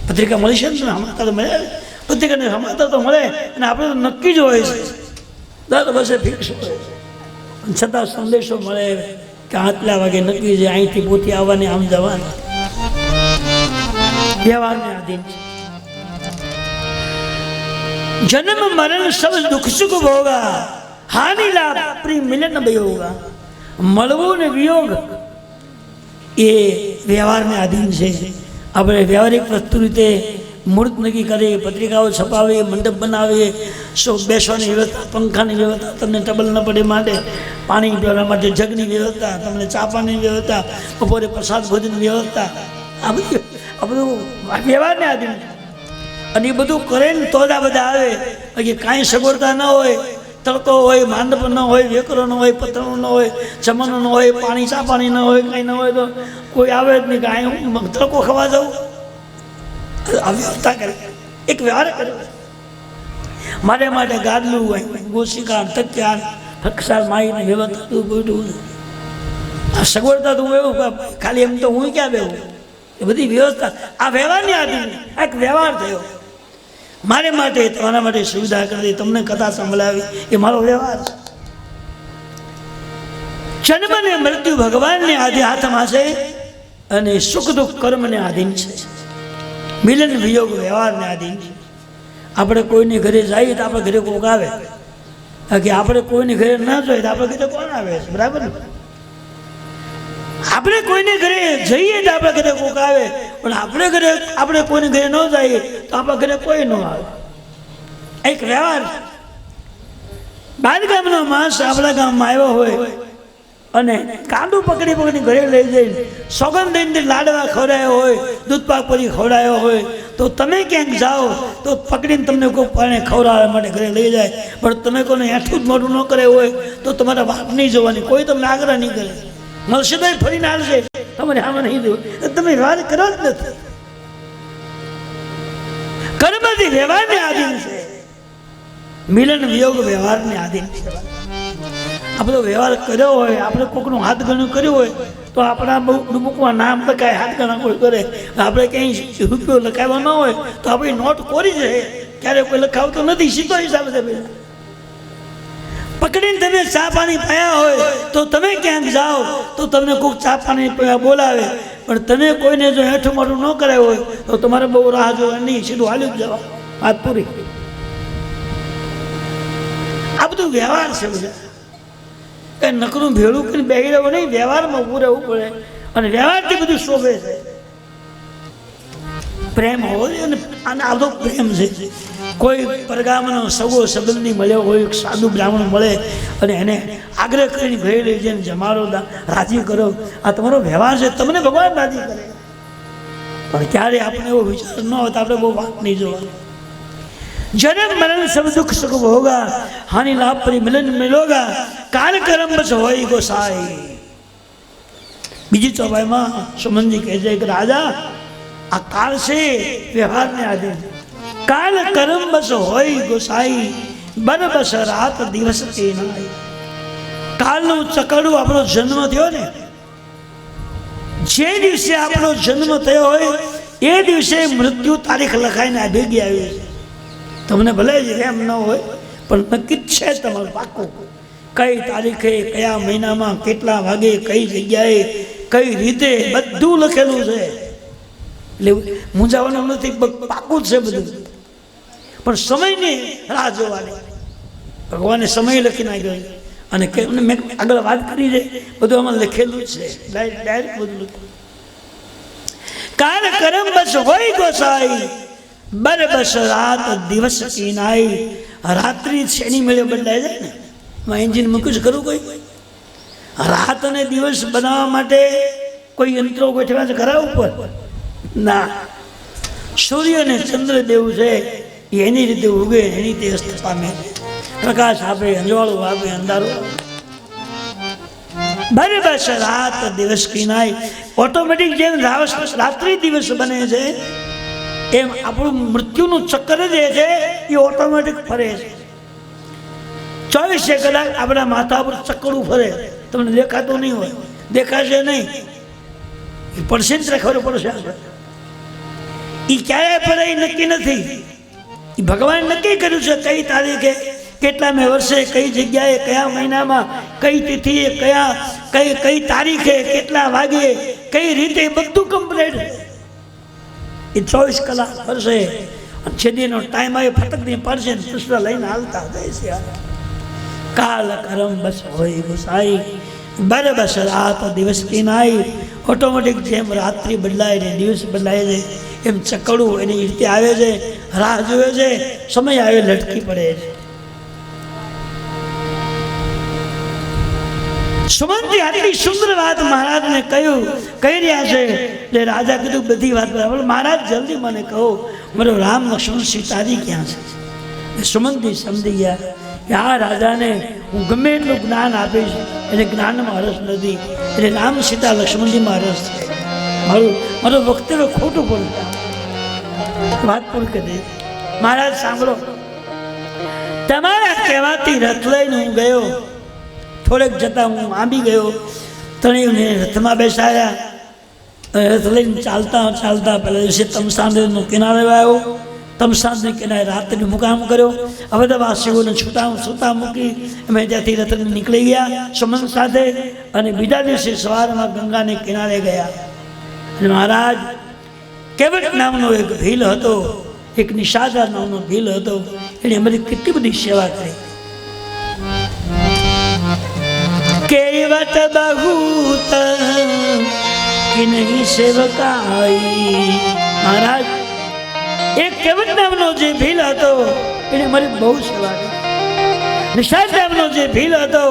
A: પત્રિકા મળી છે ને, હમાતા તો મળે, પત્રિકાને હમાતા તો મળે, અને આપણે તો નક્કી જ હોય છે દર વર્ષે ફિક્સ હોય, છતાં સંદેશો મળે કે આટલા વાગે નક્કી છે, અહીંથી પોતી આવવાની, આમ જવાની. વ્યવહારને આધીન છે. જન્મ મરણ સબ દુઃખ સુખ ભોગા, હાનિ લાભ પ્રિય મિલન ભયોગા. મળવું ને વિયોગ એ વ્યવહારને આધીન છે. આપણે વ્યવહારિક વસ્તુ રીતે મુહૂર્ત નક્કી કરીએ, પત્રિકાઓ છપાવીએ, મંડપ બનાવીએ, બેસવાની વ્યવસ્થા, પંખાની વ્યવસ્થા, તમને ટબલ ન પડે માટે, પાણી પીવા માટે જગની વ્યવસ્થા, તમને ચા પાણીની વ્યવસ્થા, બપોરે પ્રસાદ ભોજનની વ્યવસ્થા, આ બધું વ્યવહારને આધીન. અને એ બધું કરે ને તો જ આ બધા આવે. બાકી કાંઈ સગવડતા ન હોય, તડકો હોય, માંડપ ન હોય, વેકરો ન હોય, પતરું ન હોય, જમવાનું ન હોય, પાણી ચા પાણી ન હોય, કાંઈ ન હોય તો કોઈ આવે જ નહીં. કાંઈ તડકો ખવા જવું, આ વ્યવસ્થા કરે, એક વ્યવહાર કરે. મારે માટે ગાદલું હોય, ગોશિકા, તક્યા, ફક્ષાર માઈને વ્યવસ્થા તું ગોઠવું. આ સગવડતા તું એવું ખાલી એમ તો હું ક્યાં બેવું? એ બધી વ્યવસ્થા આ વ્યવહારની આધીન. એક વ્યવહાર થયો. મારે માટે, તમારા માટે સુવિધા કરી, તમને કથા સંભળાવી, એ મારો વ્યવહાર છે. જન્મ ને મૃત્યુ ભગવાનને આધે હાથમાં છે, અને સુખ દુઃખ કર્મને આધીન છે. મિલન વિયોગ વ્યવહારને આધીન છે. આપણે કોઈની ઘરે જઈએ તો આપણે ઘરે કોક આવે, કે આપણે કોઈની ઘરે ના જોઈએ તો આપણે ઘરે કોણ આવે? બરાબર ને? આપણે કોઈને ઘરે જઈએ તો આપણા ઘરે કોક આવે, પણ આપણે કોઈને ઘરે ન જઈએ તો આપણા ઘરે કોઈ ન આવે. એક વ્યવહાર. બાર ગામનો માણસ આપણા ગામમાં આવ્યો હોય અને કાંડું પકડી પકડી ઘરે લઈ જઈને સોગંદ દઈને લાડવા ખવડાયો હોય, દૂધપાક પરી ખવડાયો હોય, તો તમે ક્યાંક જાઓ તો પકડીને તમને કોઈ પાણી ખવડાવવા માટે ઘરે લઈ જાય. પણ તમે કોઈને હેઠું જ મોઢું ન કરે હોય તો તમારા વાત નહીં જોવાની, કોઈ તમને આગ્રહ નહીં કરે. મળશે તો ફરીને આવશે, તમારે આમાં નહીં દેવું. તમે વ્યવહાર કરો જ નથી. કર્મથી વ્યવહારને આધીન છે. મિલન વિયોગ વ્યવહારને આધીન છે. આ બધો વ્યવહાર કર્યો હોય, આપણે કોકનું હાથ ગણું કર્યું હોય તો આપણા બહુ ડુબુકમાં નામ લખાય, હાથ ગણા કોઈ કરે. આપણે ક્યાંય રૂપિયો લખાવ્યો ન હોય તો આપણી નોટ કોરી જાય. ક્યારે કોઈ લખાવતો નથી, સીધો હિસાબ છે. પકડીને તમે ચા પાણી પાયા હોય તો તમે ક્યાંક જાઓ તો તમને કોઈક ચા પાણી બોલાવે, પણ તમે કોઈને જો હેઠું મોઢું ન કરાયું હોય તો તમારે બહુ રાહ જોવા નહીં, સીધું હાલ્યું જ જવા, વાત પૂરી. આ બધું વ્યવહાર છે. બધા કઈ નકરું ભેળું કરીને બેસી રહેવું નહીં, વ્યવહારમાં ઊભું રહેવું પડે. અને વ્યવહારથી બધું શોભે છે. પ્રેમ હોય, અને આ બધો પ્રેમ છે. કોઈ પરગામનો સગો સંબંધી મળ્યો હોય, સાધુ બ્રાહ્મણ મળે અને એને આગ્રહ કરીને ઘરે લઈ જઈને જમાડો, રાજી કરો, આ તમારો વ્યવહાર છે. તમને ભગવાન રાજી કરે. પણ ક્યારે આપણે એવો વિચાર ન હોય તો આપણે બહુ વાત નહીં જોવાની. જન્મ મરણ સબ દુઃખ સુખ ભોગા, હાનિ લાભ પરી મિલન મિલોગા, કાલ કરમ બસ હોય ગોસાઈ. બીજી ચોપાઈમાં સુમનજી કહે છે કે રાજા, આ કાળ છે વ્યવહારને આધીન. કાલ કરમ બસ હોય ગોસાઈ, બન બસ રાત દિવસ તે નાય. કાલનું ચકડું આપણો જન્મ થયો ને, જે દિવસે આપણો જન્મ થયો હોય એ દિવસે મૃત્યુ તારીખ લખાઈને આ ભેગી આવી છે. તમને ભલે જ એમ ન હોય પણ નક્કી જ છે તમારું પાકું. કઈ તારીખે, કયા મહિનામાં, કેટલા વાગે, કઈ જગ્યાએ, કઈ રીતે, બધું લખેલું છે. એટલે મૂંઝાવાનું નથી, પાકું જ છે બધું. પણ સમયની રાહ જોવાની. ભગવાને સમય લખી નાખ્યો અને મેં આગળ વાત કરી છે, બધું આમાં લખેલું છે, ડાયરેક્ટ બધું લખ્યું. કાલ કરમ બસ હોય ગોસાઈ, બર બસ રાત દિવસ કીનાઈ. રાત્રિ શેની મેળે બદલાય જાય ને, એન્જિન મૂક્યું છે ખરું કોઈ? રાત અને દિવસ બનાવવા માટે કોઈ યંત્રો ગોઠવ્યા છે ખરા ઉપર? ના. સૂર્ય અને ચંદ્ર દેવ છે, એની રીતે ઉગે, એની રીતે અસ્ત પામે, પ્રકાશ આપે, અંજવાળું આપે, અંધારું. બર બસ રાત દિવસ કીનાઈ. ઓટોમેટિક જેમ રાત્રિ દિવસ બને છે એમ આપણું મૃત્યુનું ચક્કર જે છે એ ઓટોમેટિક ફરે છે. 24 કલાક આપણા માથા પર ચક્કરું ફરે. તમને દેખાતું નહીં હોય, દેખાશે નહીં, એ પડશે ને ખબર પડશે. એ ક્યારે પડે એ નક્કી નથી. એ ભગવાન નક્કી કર્યું છે કઈ તારીખે કેટલામે વર્ષે કઈ જગ્યાએ કયા મહિનામાં કઈ તિથિએ કઈ તારીખે કેટલા વાગે કઈ રીતે બધું કમ્પ્લીટ એ 24 કલાક ફરશે. છેદીનો ટાઈમ આવે ફટકની પડશે પુષ્પ લઈને હાલતા જાય છે. કાલ કરમ બસ હોય ગુસાઈ બારે બસ રાત દિવસ કી નાઈ. ઓટોમેટિક જેમ રાત્રિ બદલાય ને દિવસ બદલાય છે એમ ચકડું એની રીતે આવે છે, રાહ જોવે છે, સમય આવે લટકી પડે છે. સુમંતજી આટલી સુંદર વાત મહારાજને કહી રહ્યા છે. એટલે રાજા કીધું બધી વાત બરાબર, મહારાજ જલ્દી મને કહો મારો રામ લક્ષ્મણ સીતાજી ક્યાં છે? સુમંતજી સમજી ગયા કે આ રાજાને હું ગમે એટલું જ્ઞાન આપીશ એને જ્ઞાનમાં રસ નથી, એટલે રામ સીતા લક્ષ્મણજીમાં રસ છે. મારું વક્તવ્ય ખોટું બોલતા વાત પૂરી કરી દે. મહારાજ સાંભળો, તમારા કહેવાથી રથ લઈને હું ગયો, થોડેક જતા હું આંબી ગયો, તણીને રથમાં બેસાડ્યા. રથ લઈને ચાલતા પહેલા દિવસે તમસાનો કિનારે આવ્યો, તમસાને કિનારે રાત્રિ મુકામ કર્યો. હવે તો વાસીઓને છૂટા મૂકી અમે ત્યાંથી રથને નીકળી ગયા સુમંત સાથે, અને બીજા દિવસે સવારમાં ગંગાને કિનારે ગયા. અને મહારાજ કેવટ નામનો એક ભીલ હતો, એક નિષાદા નામનો ભીલ હતો, એણે અમારી કેટલી બધી સેવા કરી. કેવટ બહુત કે નહીં સેવકાઈ. મહારાજ એક કેવટ નામનો જે ભીલ હતો એને મારી બહુ સેવા કરી. નિષાદ નામનો જે ભીલ હતો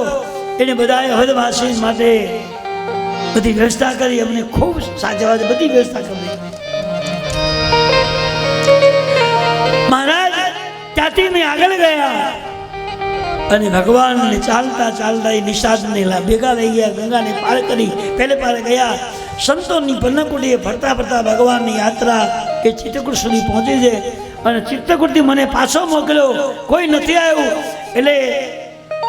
A: એને બધાએ હદવાસી માટે બધી વ્યવસ્થા કરી, અમને ખૂબ સાચવા બધી વ્યવસ્થા કરી. મહારાજ ત્યાંથી મેં આગળ ગયા અને ભગવાનને ચાલતા એ નિષાદને ભેગા લઈ ગયા, ગંગાને પાર કરી પહેલે પારે ગયા. સંતોની પન્નકુટીએ ફરતા ભગવાનની યાત્રા એ ચિત્રકૂટ સુધી પહોંચી છે. અને ચિત્રકૂટથી મને પાછો મોકલ્યો, કોઈ નથી આવ્યું એટલે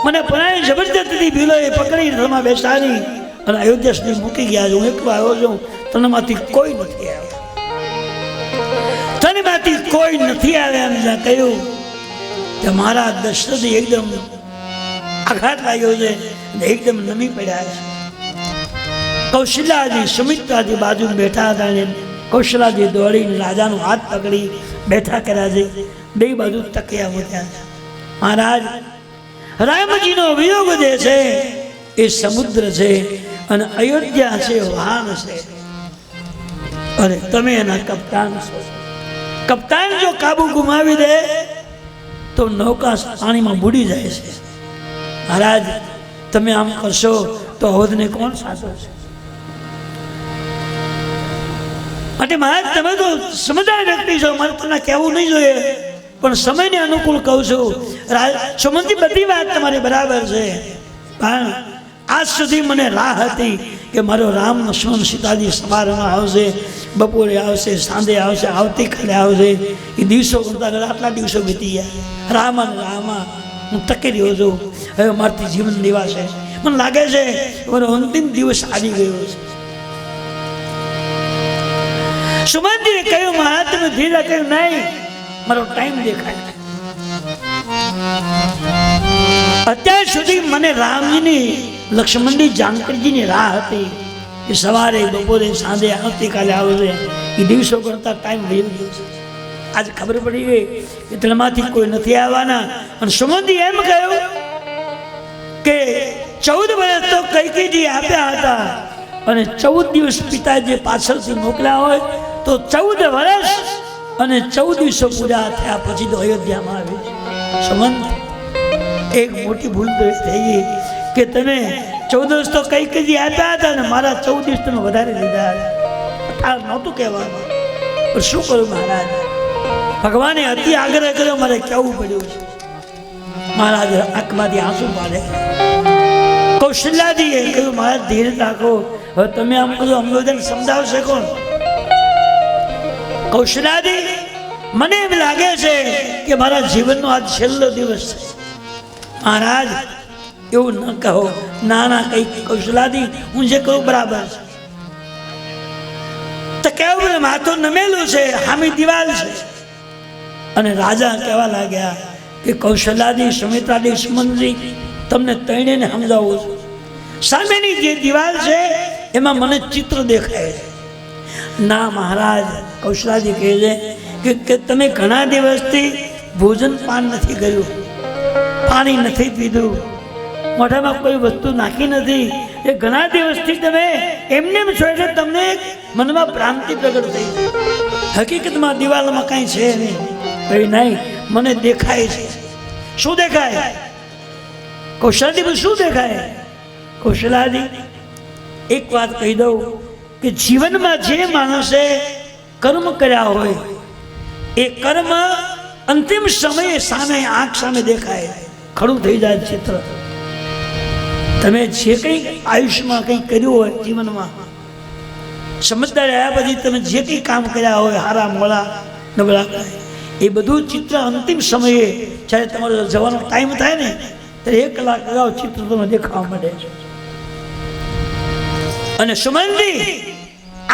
A: મને પરાય જબરજસ્તી ભીલોએ પકડી રથમાં બેસાડી અને અયોધ્યા સુધી મૂકી ગયા. હું એકલો આવ્યો છું, તનમાંથી કોઈ નથી આવ્યો, તનમાંથી કોઈ નથી આવ્યા એમ જ્યાં કહ્યું કે મહારાજ દશરથજી એકદમ આઘાત લાગ્યો છે, એકદમ નમી પડ્યા છે. કૌશલ્યાજી સુમિત્રાજી બાજુ બેઠા હતા અને કૌશલ્યાજી દોડીને રાજાનો હાથ પકડી બેઠા કર્યા છે. બે બાજુ તકિયા મૂક્યા છે. મહારાજ રામજીનો વિયોગ જે છે એ સમુદ્ર છે અને અયોધ્યા છે વહાણ છે, અને તમે એના કપ્તાન છો. કપ્તાન જો કાબુ ગુમાવી દે તો નૌકા પાણીમાં બુડી જાય છે. મહારાજ તમે આમ કરશો તો અવધને કોણ સાચવશે? માટે મહારાજ તમે તો સમજદાર વ્યક્તિ છો, મારે તમને કહેવું નહીં જોઈએ, પણ સમયને અનુકૂળ કહું છું. સુમંતજી બધી વાત તમારી બરાબર છે, પણ આજ સુધી મને રાહ હતી કે મારો રામ લક્ષ્મણ સીતાજી સવારમાં આવશે, બપોરે આવશે, સાંજે આવશે, આવતીકાલે આવશે. એ દિવસો કરતા આટલા દિવસો વીતી ગયા, રામા હું ટકી રહ્યો છું. હવે મારથી જીવન નિવાસે મને લાગે છે મારો અંતિમ દિવસ આવી ગયો છે. સુમંતજીએ કહ્યું મહારાજ તમે ધીરે કહ્યું નહીં, મારો ટાઈમ દેખાય. અત્યાર સુધી મને રામજીની લક્ષ્મણજી જાનકીજીની રાહ હતી કે સવારે બપોરે સાંજે આવતીકાલે આવશે. એ દિવસો કરતા ટાઈમ વહી ગયો છે. આજ ખબર પડી ગઈ કે તેમાંથી કોઈ નથી આવવાના. અને સુમંતજી એમ કહ્યું કે 14 વર્ષ તો કૈકેયીજી આપ્યા હતા અને 14 દિવસ પિતાજી પાછળથી મોકલ્યા હોય તો 14 વર્ષ અને 14 દિવસો પૂરા થયા પછી તો અયોધ્યામાં આવી. સુમંત એક મોટી ભૂલ તો થઈ ગઈ કે તમે 14 વર્ષ તો કૈકેયીજી આપ્યા હતા અને મારા 14 દિવસ તમે વધારે લીધા. નહોતું કહેવાનું, પણ શું કરું મહારાજ, ભગવાને અતિ આગ્રહ કર્યો, મારે કહેવું પડ્યું છે. મહારાજ આંખમાંથી આંસુ પાડે. કૌશલ્યાજીએ કહ્યું મહારાજ ધીરે રાખો, હવે તમે આમ બધું અમને બધાને સમજાવશે કોણ? કૌશલ્યાજી મને એમ લાગે છે કે મારા જીવનનો આજ છેલ્લો દિવસ છે. મહારાજ એવું ન કહો. ના કઈ કૌશલ્યાજી હું જે કહું બરાબર છે. તો કેવું માથું નમેલું છે, હામી દિવાલ છે. અને રાજા કહેવા લાગ્યા કે કૌશલાદી, સુમિત્રાદી, સુમંત્રી તમને ત્રણેયને સમજાવું છું. સામેની જે દિવાલ છે એમાં મને ચિત્ર દેખાય છે. ના મહારાજ, કૌશલાદી કહે છે કે તમે ઘણા દિવસથી ભોજન પાન નથી કર્યું, પાણી નથી પીધું, મોઢામાં કોઈ વસ્તુ નાખી નથી, એ ઘણા દિવસથી તમે એમને છો એટલે તમને મનમાં ભ્રાંતિ પ્રગટ થઈ. હકીકતમાં દિવાલમાં કાંઈ છે નહીં. કઈ નહીં, મને દેખાય છે. શું દેખાય? કૌશલાદી શું દેખાય? કૌશલાદી એક વાત કહી દઉં કે જીવનમાં જે માણસે કર્મ કર્યા હોય એ કર્મ અંતિમ સમયે સામે આંખ સામે દેખાય, ખડું થઈ જાય ચિત્ર. તમે જે કંઈ આયુષ્યમાં કંઈ કર્યું હોય જીવનમાં, સમજદારી આવ્યા પછી તમે જે કંઈ કામ કર્યા હોય, હારા મોળા નબળા, એ બધું ચિત્ર અંતિમ સમયે જ્યારે તમારો જવાનો ટાઈમ થાય ને ત્યારે 1 કલાક અગાઉ ચિત્ર તમને દેખાવા માંડે છે. અને સુમંતી,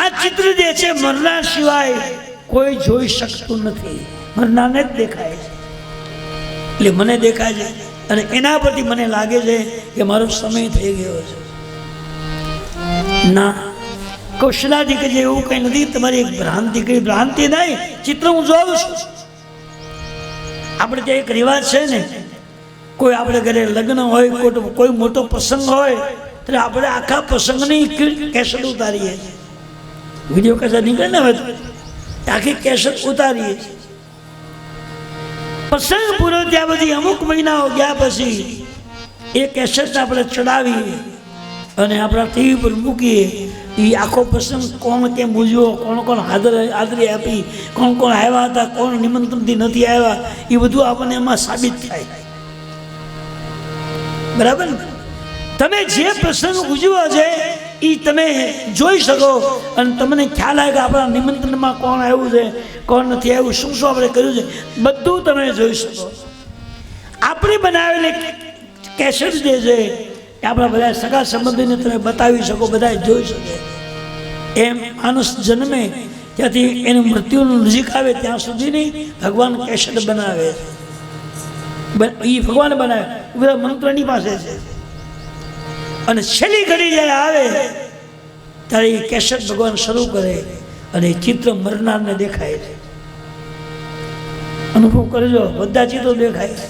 A: આ ચિત્ર જે છે મરનાર સિવાય કોઈ જોઈ શકતું નથી, મરનારને જ દેખાય છે. એટલે મને દેખાય છે અને એના પરથી મને લાગે છે કે મારો સમય થઈ ગયો છે. ના, કૌશલાદી કે જે એવું કંઈ નથી, તમારી એક ભ્રાંતિ કરી. ભ્રાંતિ નહીં, ચિત્ર હું જોઉં છું. આપણે ત્યાં એક રિવાજ છે ને, કોઈ આપણે ઘરે લગ્ન હોય, કોઈ મોટો પ્રસંગ હોય ત્યારે આપણે આખા પ્રસંગની કેસેટ ઉતારીએ છીએ. વિડીયો કેસેટ નીકળે ને હવે આખી કેસેટ ઉતારીએ છીએ. પ્રસંગ પૂરો ત્યાં પછી અમુક મહિનાઓ ગયા પછી એ કેસેટ આપણે ચડાવીએ અને આપણા ટીવી પર મૂકીએ. એ આખો પ્રસંગ કોણ કેમ ઉજવ્યો, કોણ કોણ હાજરી આપી, કોણ કોણ આવ્યા હતા, કોણ નિમંત્રણથી નથી આવ્યા, એ બધું આપણને એમાં સાબિત થાય. બરાબર ને? તમે જે પ્રસંગ ઉજવો છે એ તમે જોઈ શકો અને તમને ખ્યાલ આવે કે આપણા નિમંત્રણમાં કોણ આવ્યું છે, કોણ નથી આવ્યું, શું શું આપણે કર્યું છે, બધું તમે જોઈ શકો. આપણી બનાવેલી કેસેટ જે છે એ આપણા બધા સગા સંબંધીને તમે બતાવી શકો, બધા જોઈ શકે. એમ માણસ જન્મે ત્યાંથી એનું મૃત્યુનું નજીક આવે ત્યાં સુધીની ભગવાન કેસેટ બનાવે છે. એ ભગવાન બનાવે, એ બધા મંત્રની પાસે છે. અને છેલ્લી ઘડી જ્યારે આવે ત્યારે એ કેસેટ ભગવાન શરૂ કરે અને ચિત્ર મરનારને દેખાય છે. અનુભવ કરજો, બધા ચિત્રો દેખાય.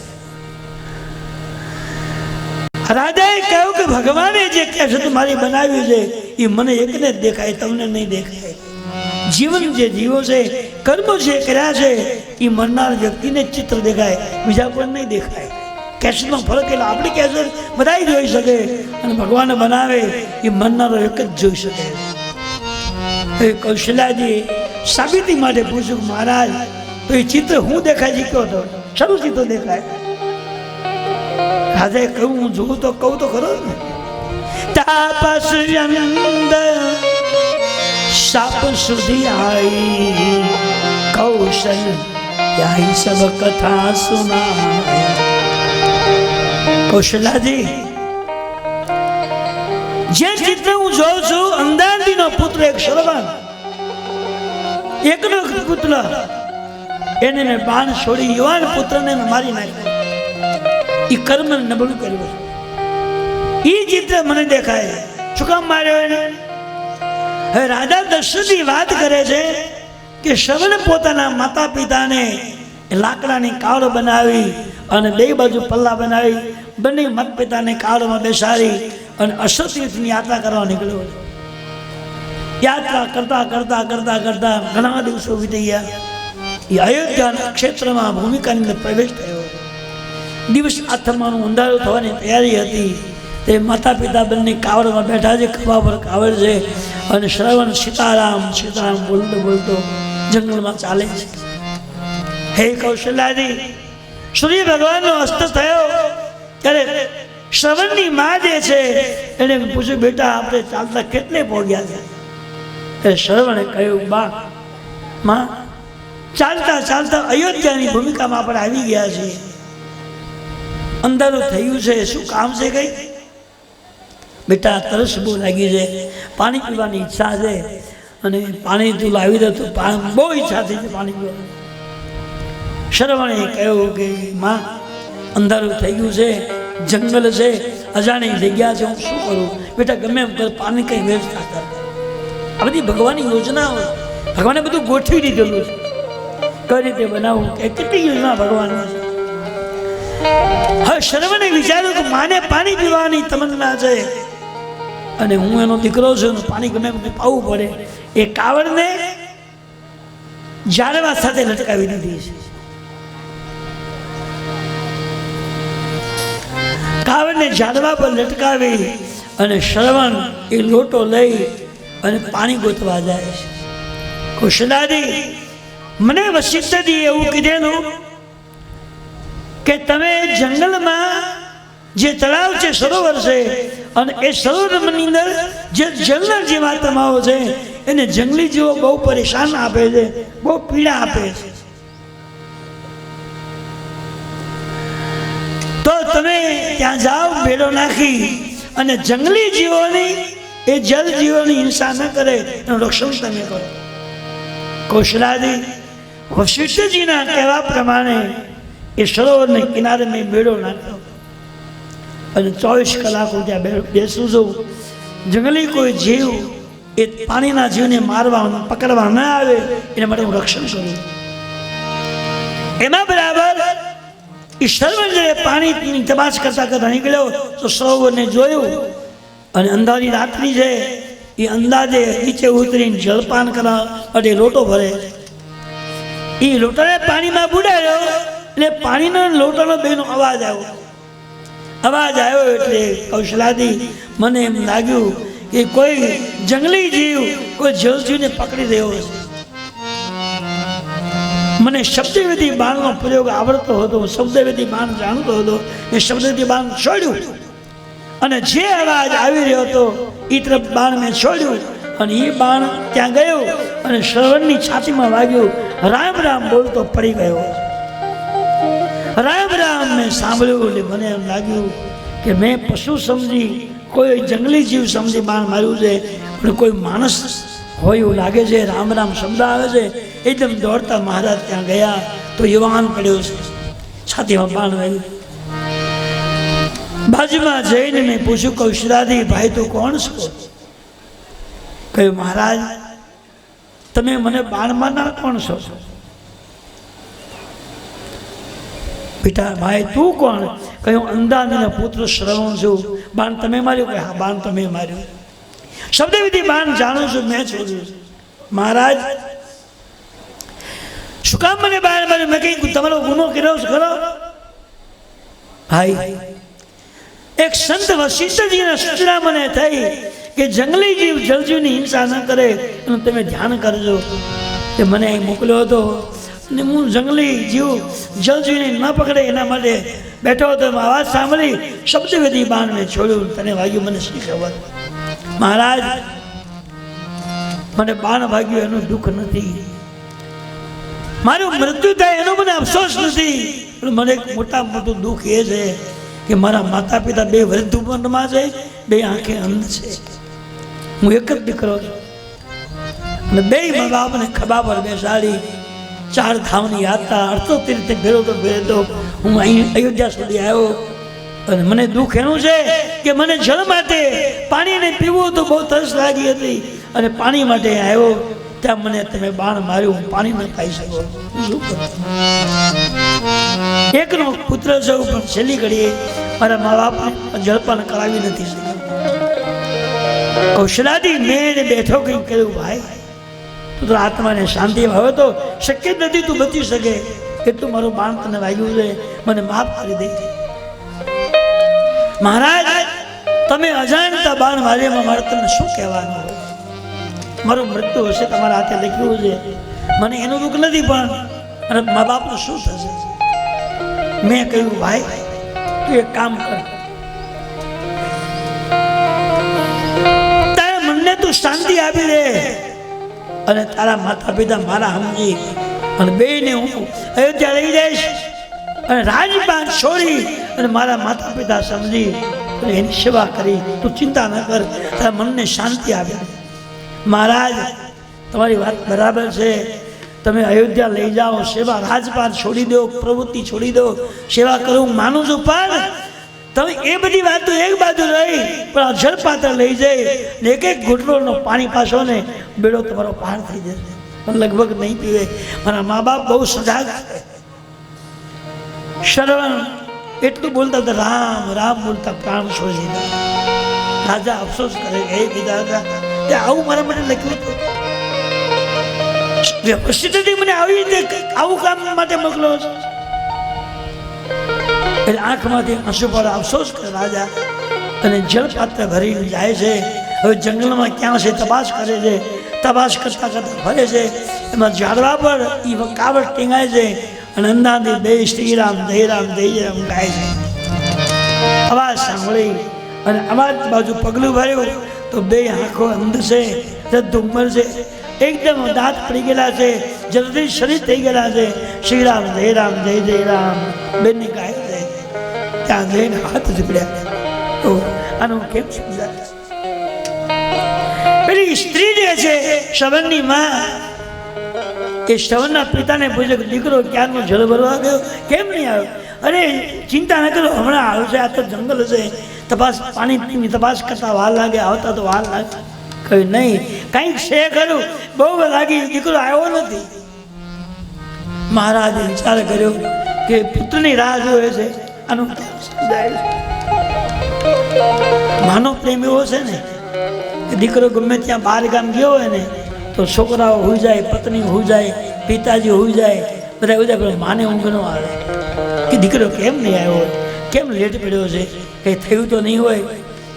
A: રાજાએ કહ્યું કે ભગવાને જે કેસેટ મારી બનાવ્યું છે એ મને એકને જ દેખાય, તમને નહીં દેખાય. જીવન જે જીવો છે, કર્મ જે કર્યા છે એ મરનાર વ્યક્તિને જ ચિત્ર દેખાય, બીજા કોઈ નહીં દેખાય. કેસેટનો ફરક એટલે આપણી કેસેટ બધા જોઈ શકે અને ભગવાન બનાવે એ મરનારો એક જ જોઈ શકે. એ કૌશલ્યાજી સાબિતી માટે પૂછ્યું, મહારાજ તો એ ચિત્ર હું દેખાય છે? કયો તો શરૂ ચિત્ર દેખાય. રાજાએ કહ્યું, હું જોઉં તો કહું તો ખરો ને. તાપસ સાપ સુધી આઈ કૌશલ્યા સબ કથા સુનાય. કૌશલ્યાજી, જે ચિત્ર હું જોઉં છું, અંદાજીનો પુત્ર એક શ્રવણ, એકનો પુત્ર, એને મેં બાણ છોડી યુવાન પુત્રને મારી નાખ્યો. એ કર્મ નબળું કર્યું. એ ચિત્ર મને દેખાય. શું કામ માર્યો એને? હવે રાજા દશરથની વાત કરે છે કે શ્રવણ પોતાના માતા પિતાને લાકડાની કાવડ બનાવી અને બે બાજુ પલ્લા બનાવી બંને માતા પિતાને કાવડમાં બેસાડી અને અશ્વતીર્થની યાત્રા કરવા નીકળ્યો. યાત્રા કરતા કરતા કરતા કરતા ઘણા દિવસો વીતી ગયા. એ અયોધ્યાના ક્ષેત્રમાં ભૂમિકાની અંદર પ્રવેશ થયો. દિવસ આથમવાનું અંધારું થવાની તૈયારી હતી. તે માતા પિતા બંને કાવડમાં બેઠા છે, ખભા પર કાવડ છે અને શ્રવણ સીતારામ સીતારામ બોલતો બોલતો જંગલમાં ચાલે છે. હે કૌશલ્યાજી, સૂર્ય ભગવાનનો અસ્ત થયો ત્યારે શ્રવણની માં જે છે એને પૂછ્યું, બેટા આપણે ચાલતા કેટલે પહોંચ્યા છે? ત્યારે શ્રવણે કહ્યું, બા માં ચાલતા ચાલતા અયોધ્યાની ભૂમિકામાં આપણે આવી ગયા છીએ. અંધારું થયું છે, શું કામ છે? કઈ બેટા તરસ બહુ લાગી છે, પાણી પીવાની ઈચ્છા છે અને પાણી તું લાવી દે તો બહુ ઈચ્છા થઈ છે પાણી પીવાની. શ્રવણે કહ્યું કે માં અંધારું થઈ ગયું છે, જંગલ છે, અજાણી જગ્યા છે, હું શું કરું? બેટા ગમે એમ કર, પાણી કઈ વ્યવસ્થા કર. આ બધી ભગવાનની યોજના હોય. ભગવાને બધું ગોઠવી દીધેલું છે. કઈ રીતે બનાવવું, કે કેટલી યોજના ભગવાનની છે. હવે શરવણે વિચાર્યું કે માને પાણી પીવાની તમન્ના છે અને હું એનો દીકરો છું, પાણી ગમે એમ પાવું પડે. એ કાવડને ઝાડવા સાથે લટકાવી દીધી છે. કાવડને ઝાડવા પર લટકાવી અને શ્રવણ એ લોટો લઈ અને પાણી ગોતવા જાય છે. કુશલાદી, મને વશિષ્ઠજી એવું કીધેલું કે તમે જંગલમાં જે તળાવ છે, સરોવર છે, અને એ સરોવરની અંદર જે જળના જીવાત્માઓ છે એને જંગલી જીવો બહુ પરેશાન આપે છે, બહુ પીડા આપે છે. તો તમે ત્યાં જાઓ, ભેડો નાખી અને જંગલી જીવોની, એ જળ જીવોની હિંસા ન કરે એનું રક્ષણ તમે કરો. કૌશલાદી, વશિષ્ઠજીના કહેવા પ્રમાણે એ સરોવરને કિનારે મેં બેડો નાખ્યો અને 24 કલાક હું ત્યાં બેસું છું. જંગલી કોઈ જીવ એ પાણીના જીવને મારવા પકડવા ન આવે એના માટે હું રક્ષણ કરું. એમાં બરાબર એ સર્વજ્ઞે પાણીની તપાસ કરતા કરતા નીકળ્યો તો સરોવરને જોયું અને અંધારી રાત્રિ છે, એ અંદાજે નીચે ઉતરીને જળપાન કરવા માટે લોટો ભરે. એ લોટાને પાણીમાં બુડાયો એટલે પાણીના લોટાનો બેનો અવાજ આવ્યો એટલે કૌશલાદી, મને એમ લાગ્યું કે કોઈ જંગલી જીવ કોઈ જળજીવને પકડી રહ્યો છે. મને શબ્દવેદી બાણનો પ્રયોગ આવડતો હતો, શબ્દવેદી બાણ જાણતો હતો. એ શબ્દવેદી બાણ છોડ્યું અને જે અવાજ આવી રહ્યો હતો એ તરફ બાણ મેં છોડ્યું અને એ બાણ ત્યાં ગયો અને શ્રવણની છાતીમાં વાગ્યું. રામ રામ બોલતો પડી ગયો. રામ રામ મેં સાંભળ્યું એટલે મને એમ લાગ્યું કે મેં પશુ સમજી, કોઈ જંગલી જીવ સમજી બાણ માર્યું છે, પણ કોઈ માણસ હોય એવું લાગે છે. રામ રામ શબ્દ આવે છે. એકદમ દોડતા મહારાજ ત્યાં ગયા તો યુવાન પડ્યો છે, છાતીમાં બાણ વાગ્યું. બાજુમાં જઈને મેં પૂછ્યું, કૌશલાદી ભાઈ તું કોણ છો? કહ્યું, મહારાજ તમે મને બાણ મારનાર કોણ છો? બેટા ભાઈ તું કોણ? કહ્યું, અંદાજના પુત્ર શ્રવણ છું. બાણ તમે માર્યું? કે હા, બાણ તમે માર્યું. શબ્દવિધિ બાણ જાણું છું, મેં છોડ્યું. મહારાજ શું કામ મને બાણ માર્યું? મેં કહ્યું, તમારો ગુનો કર્યો છે ખરો? ભાઈ એક સંત વશિષ્ઠજીના સૂચના મને થઈ કે જંગલી જીવ જળજીવની હિંસા ન કરે એનું તમે ધ્યાન કરજો. કે મને અહીં મોકલ્યો હતો અને હું જંગલી જીવ જળજીવને ન પકડે એના માટે બેઠો હતો. અવાજ સાંભળી શબ્દવેદી બાણ મેં છોડ્યું. તને વાગ્યું, મને શી ખબર? મહારાજ મને બાણ વાગ્યું એનું દુઃખ નથી, મારું મૃત્યુ થાય એનો મને અફસોસ નથી, પણ મને એક મોટું દુઃખ એ છે કે મારા માતા પિતા બે વૃદ્ધ ઉંમરમાં છે, બે આંખે અંધ છે. હું એક જ દીકરો છું અને બે મા બાપને ખભા પર બેસાડી 4 ધામની યાત્રા 78 રીતે ફેરવતો હું અહીં અયોધ્યા સુધી આવ્યો. અને મને દુઃખ એનું છે કે મને જળ માટે, પાણીને પીવું તો બહુ તરસ લાગી હતી અને પાણી માટે આવ્યો. ત્યાં મને તમે બાણ માર્યું, હું પાણી ન ખાઈ શકો. શું કરું? એકનો પુત્ર છું, પણ છેલ્લી ઘડીએ મારા મા બાપને જળપાન કરાવી નથી શક્યો. કૌશલાદી મેં બેઠો કંઈક કહ્યું, ભાઈ તું તો આત્માને શાંતિ હવે તો શક્ય જ નથી તું બચી શકે. એટલું મારું બાણ તને વાગ્યું છે, મને માફ કરી દે. મહારાજ તમે અજાણતા બાણ માર્યામાં મારે તમને શું કહેવાનું? મારું મૃત્યુ હશે, તમારા હાથે લખ્યું છે, મને એનું દુઃખ નથી, પણ અને મા બાપનું શું થશે? મેં કહ્યું, ભાઈ તું એક કામ કર, તારા મનને તું શાંતિ આપી દે અને તારા માતા પિતા મારા સમજી અને બેને હું અયોધ્યા લઈ જઈશ અને રાજપાટ છોડી અને મારા માતા પિતા સમજી અને એની સેવા કરી. તું ચિંતા ન કર, તારા મનને શાંતિ આપી દે. મહારાજ તમારી વાત બરાબર છે, તમે અયોધ્યા લઈ જાઓ, સેવા રાજપાટ છોડી દો, પ્રવૃત્તિ છોડી દો, સેવા કરું હું માનું છું, પણ તમે એ બધી વાતો એક બાજુ રહી, પણ આ જળપાત્ર લઈ જઈ ને એક ઘૂંટડોનો પાણી પાછો ને બેડો તમારો પાર થઈ જશે, પણ લગભગ નહીં પીવે. મારા મા બાપ બહુ સજાગ છે. શ્રવણ એટલું બોલતા હતા, રામ રામ બોલતા પ્રાણ છોડી દીધા. રાજા અફસોસ કરે, હે વિધાતા, તે આવું મારા માટે લખ્યું હતું, વ્યવસ્થિત મને આવી રીતે આવું કામ માટે મોકલો છો. એટલે આંખમાંથી આંસુ પડે, અફસોસ કરે રાજા, અને જળપાત્ર ભરીને જાય છે. હવે જંગલમાં ક્યાં છે તપાસ કરે છે, તપાસ કરતા કરતા ફરે છે. એમાં ઝાડવા પર એ કાવડ ટીંગાય છે, અને અંદાજે બે શ્રીરામ જયરામ જયરામ ગાય છે. અવાજ સાંભળી અને અવાજ બાજુ પગલું ભર્યું તો બે આંખો અંધ છે, ધુમ્મર છે, એકદમ દાંત પડી ગયેલા છે, જલ્દી શરીર થઈ ગયેલા છે. શ્રીરામ જયરામ જય જયરામ બેની ગાય છે. ત્યાં જઈને હાથ ઝૂકડ્યા. તો આનું કેમ સમજાય? પેલી સ્ત્રી જે છે શ્રવણની માં, એ શ્રવણના પિતાને પૂછે કે દીકરો ક્યારનો જળ ભરવા ગયો, કેમ નહીં આવ્યો? અરે ચિંતા ન કરો, હમણાં આવશે, આ તો જંગલ હશે, તપાસ પાણી તપાસ કરતા વાર લાગે, આવતા તો વાર લાગે. કહ્યું નહીં, કંઈક છે ખરું, બહુ લાગી, દીકરો આવ્યો નથી. મહારાજે વિચાર કર્યો કે પુત્રની રાહ જોવે છે. આનું માનો પ્રેમ એવો છે ને કે દીકરો ગમે ત્યાં બહાર ગામ ગયો હોય ને તો છોકરાઓ હોઈ જાય, પત્ની હોઈ જાય, પિતાજી હોઈ જાય, બધા હોઈ જાય, પણ માને ઊંઘ ન આવે કે દીકરો કેમ નહીં આવ્યો, કેમ લેટ પડ્યો છે, કંઈ થયું તો નહીં હોય.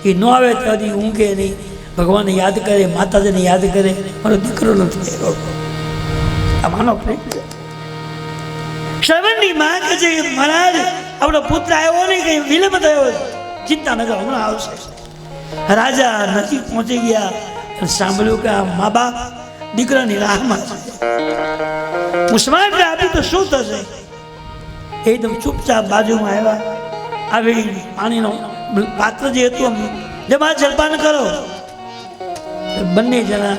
A: એ ન આવે ત્યાંથી ઊંઘે નહીં, ભગવાનને યાદ કરે, માતાજીને યાદ કરે, મારો દીકરો નથી આવ્યો. આ માનો પ્રેમ છે. શ્રવણની માં કહે છે કે મહારાજ આપણો પુત્ર આવ્યો નહીં, કંઈ વિલંબ થયો, ચિંતા ન કરો, હમણાં આવશે. રાજા નજીક પહોંચી ગયા અને સાંભળ્યું કે આ મા બાપ દીકરાની રાહમાં છે. ઉસ્માન આપી તો શું થશે? એકદમ ચૂપચાપ બાજુમાં આવ્યા, આવી પાણીનો પાત્ર જે હતું જમા જલપાન કરો. બંને જણા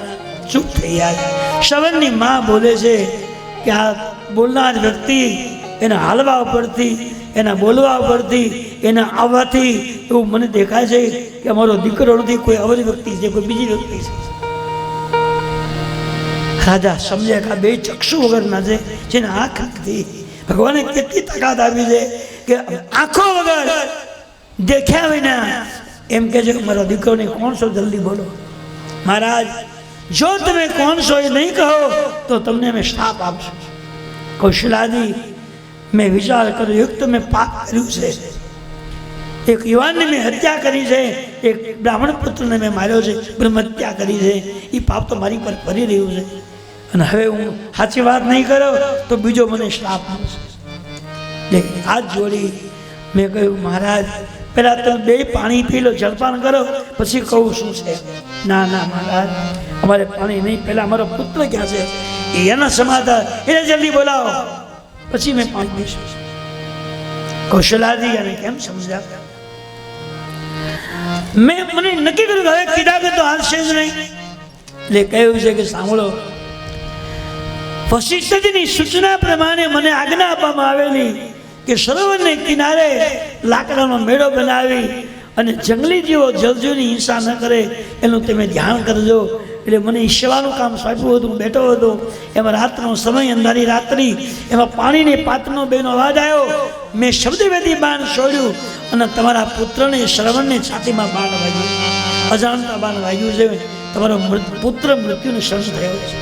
A: ચૂપ થઈ ગયા. શ્રવણની માં બોલે છે કે આ બોલનાર વ્યક્તિ એના હાલવા ઉપરથી, એના બોલવા ઉપરથી, એના આવવાથી એવું મને દેખાય છે કે અમારો દીકરો નથી, કોઈ અવરી વ્યક્તિ છે, કોઈ બીજી વ્યક્તિ છે. રાજા સમજ્યા કે આ બે ચક્ષુ વગરના છે, જેને આંખ નથી. ભગવાને કેટલી તાકાત આપી છે કે આંખો વગર દેખ્યા વિના એમ કે છે કે મારા દીકરોને કોણ છો, જલ્દી બોલો. મહારાજ જો તમે કોણ છો એ નહીં કહો તો તમને અમે શ્રાપ આપશું. કૌશલાજી મેં વિચાર કર્યો, એક તો મેં પાપ કર્યું છે, એક યુવાનને મેં હત્યા કરી છે, એક બ્રાહ્મણ પુત્રને મેં માર્યો છે, બ્રહ્મ હત્યા કરી છે. એ પાપ તો મારી પર ફરી રહ્યું છે, અને હવે હું સાચી વાત નહીં કરો તો બીજો મને શ્રાપ મળશે. હાથ જોડી મેં કહ્યું, મહારાજ પહેલાં તમે બે પાણી પી લો, જળપાન કરો, પછી કહું શું છે. ના ના મહારાજ, અમારે પાણી નહીં, પહેલાં અમારો પુત્ર ક્યાં છે એના સમાધાન, એને જલ્દી બોલાવો, પછી મેં પાણી પીશું. કૌશલાજી અને કેમ સમજ્યા? મેં મને નક્કી કર્યું કે હવે કીધા કે તો હાલશે જ નહીં. એટલે કહ્યું છે કે સાંભળો, વશિષ્ઠજીની સૂચના પ્રમાણે મને આજ્ઞા આપવામાં આવેલી કે સરોવરને કિનારે લાકડાનો મેળો બનાવી અને જંગલી જીવો જલજીવની હિંસા ન કરે એનું તમે ધ્યાન કરજો. એટલે મને ઈશ્વરનું કામ સોંપ્યું હતું, બેઠો હતો. એમાં રાતનો સમય, અંધારી રાત્રિ, એમાં પાણીની પાત્રનો બેનો અવાજ આવ્યો. મેં શબ્દવેદી બાણ છોડ્યું અને તમારા પુત્રને શ્રવણને છાતીમાં બાણ વાગ્યું, અજાણતા બાણ વાગ્યું છે. તમારો પુત્ર મૃત્યુનો સંસ થયો છે.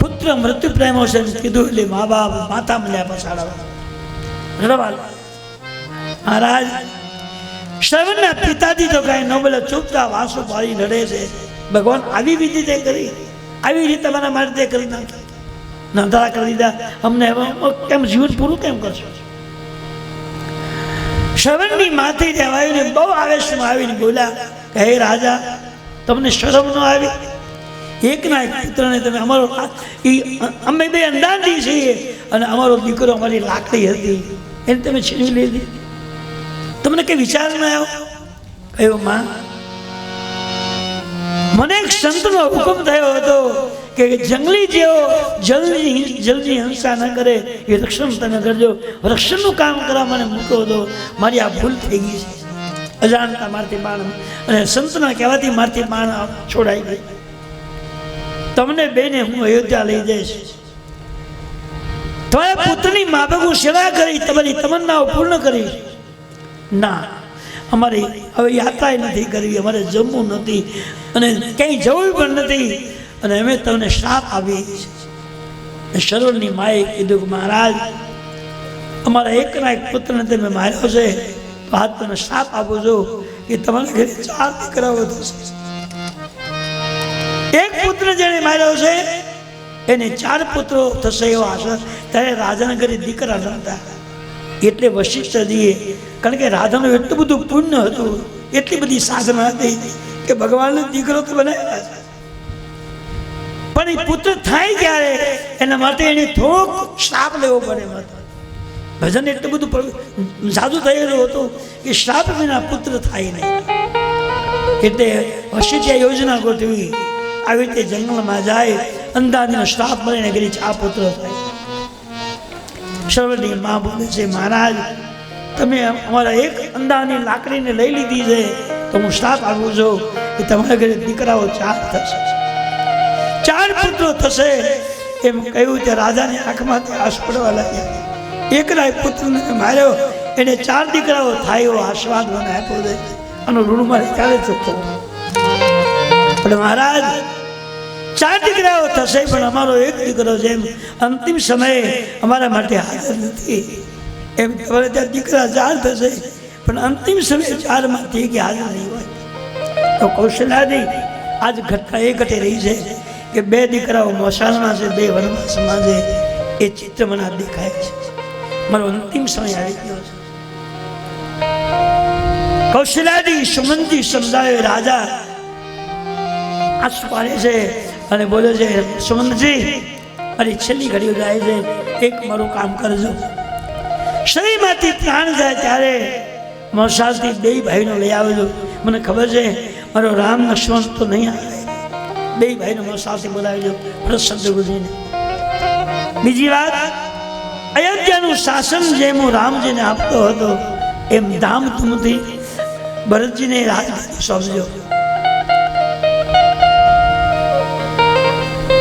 A: પુત્ર મૃત્યુ પ્રેમો છે કીધું એટલે મા બાપ માથા મળ્યા પછાડવા રડવા. મહારાજ શ્રવણના પિતાજી તો કાંઈ ન બોલે, ચૂપચાપ આંસુ પાડી રડે છે. ભગવાન આવી વિધિ તે કરી, આવી રીતે તમારા માટે કરી નાખી, નંધારા કરી દીધા, અમને કેમ જીવન પૂરું કેમ કરશો? શ્રવણની માથે રહેવાયું ને બહુ આવેશમાં આવીને બોલ્યા કે હે રાજા, તમને શરમ ન આવી? એકના એક પુત્રને તમે અમારો અમે બે અંદાજી છીએ અને અમારો દીકરો અમારી લાકડી હતી એને તમે છીનવી લીધી, તમને કઈ વિચાર ન આવ્યો? કહ્યું માં, મને એક સંતનો હુકમ થયો હતો કે કે જંગલી જેવો જલ્દી હિંસા ન કરે એ રક્ષણ તમે કરજો. રક્ષણનું કામ કરવા મને મૂકો તો મારી આ ભૂલ થઈ ગઈ છે. અજાણતા મારથી બાણ અને સંતના કહેવાથી મારથી બાણ છોડાઈ ગઈ. તમને બેને હું અયોધ્યા લઈ જઈશ. તમારા પુત્રની માફક હું સેવા કરી, તમારી તમન્નાઓ પૂર્ણ કરી. ના, અમારી હવે યાત્રા નથી કરવી, અમારે જમવું નથી અને ક્યાંય જવું પણ નથી અને અમે તમને શ્રાપ આપીએ છીએ. શરવણની માએ કીધું કે મહારાજ, અમારા એકના એક પુત્રને તમે માર્યો છે તો આજ તમે શ્રાપ આપો છો કે તમારા ઘરે 4 દીકરાઓ થશે. એક પુત્ર જેને માર્યો છે એને 4 પુત્રો થશે એવો આશા. ત્યારે રાજાના ઘરે દીકરા નહોતા એટલે વશિષ્ઠજીએ, કારણ કે રાજાનું એટલું બધું પુણ્ય હતું, એટલી બધી સાધના હતી કે ભગવાનને દીકરો તો બનાવ્યા છે, પણ એ પુત્ર થાય ક્યારે એના માટે એને થોડોક શ્રાપ લેવો પડે. ભજન એટલું બધું જાદુ થયેલું હતું કે શ્રાપ વિના પુત્ર થાય નહીં. એટલે વશિષ્ઠે યોજના ગોઠવી, આવી રીતે જંગલમાં જાય, અંદાજનો શ્રાપ મળીને ઘરે 4 પુત્રો થાય. શરવણની માં બોલે છે, મહારાજ તમે અમારા એક અંદાજની લાકડીને લઈ લીધી છે તો હું શ્રાપ આપું છું કે તમારા ઘરે દીકરાઓ 4 થશે, 4 પુત્રો થશે. એમ કહ્યું તે રાજાની આંખમાંથી આંસુ પડવા લાગ્યા. એકના એક પુત્રને માર્યો, એને 4 દીકરાઓ થાય એવો આશીર્વાદ મને આપ્યો છે. આનો ઋણ મારે ક્યારે ચૂકવો? પણ મહારાજ 4 દીકરાઓ થશે પણ અમારો એક દીકરો જેમ અંતિમ સમયે અમારા માટે હાજર નથી, એમ તમારે ત્યાં દીકરા 4 થશે પણ અંતિમ સમયે 4 માંથી કે હાજર નહીં હોય. તો કૌશલ્યાની આજ ઘટના એ ઘટી રહી છે કે 2 દીકરાઓ મોસાળમાં છે, 2 વનવાસમાં છે. એ ચિત્ર મને દેખાય છે. મારો અંતિમ સમય આવી ગયો છે. કૌશલ્યાની સુમંતી સમજાવે, રાજા આંસુ પાડે છે અને બોલે છે, સુમંતજી મારી છેલ્લી ઘડીઓ જાય છે, એક મારું કામ કરજો. શરીરમાંથી પ્રાણ જાય ત્યારે મોસાળથી 2 ભાઈનો લઈ આવજો. મને ખબર છે મારો રામ લક્ષ્મણ તો નહીં આવે, 2 ભાઈનો મોસાળથી બોલાવજો પ્રસન્ન ગુરુજીને. બીજી વાત, અયોધ્યાનું શાસન જેમ હું રામજીને આપતો હતો એમ ધામધૂમથી ભરતજીને રાજગાદી સોંપજો.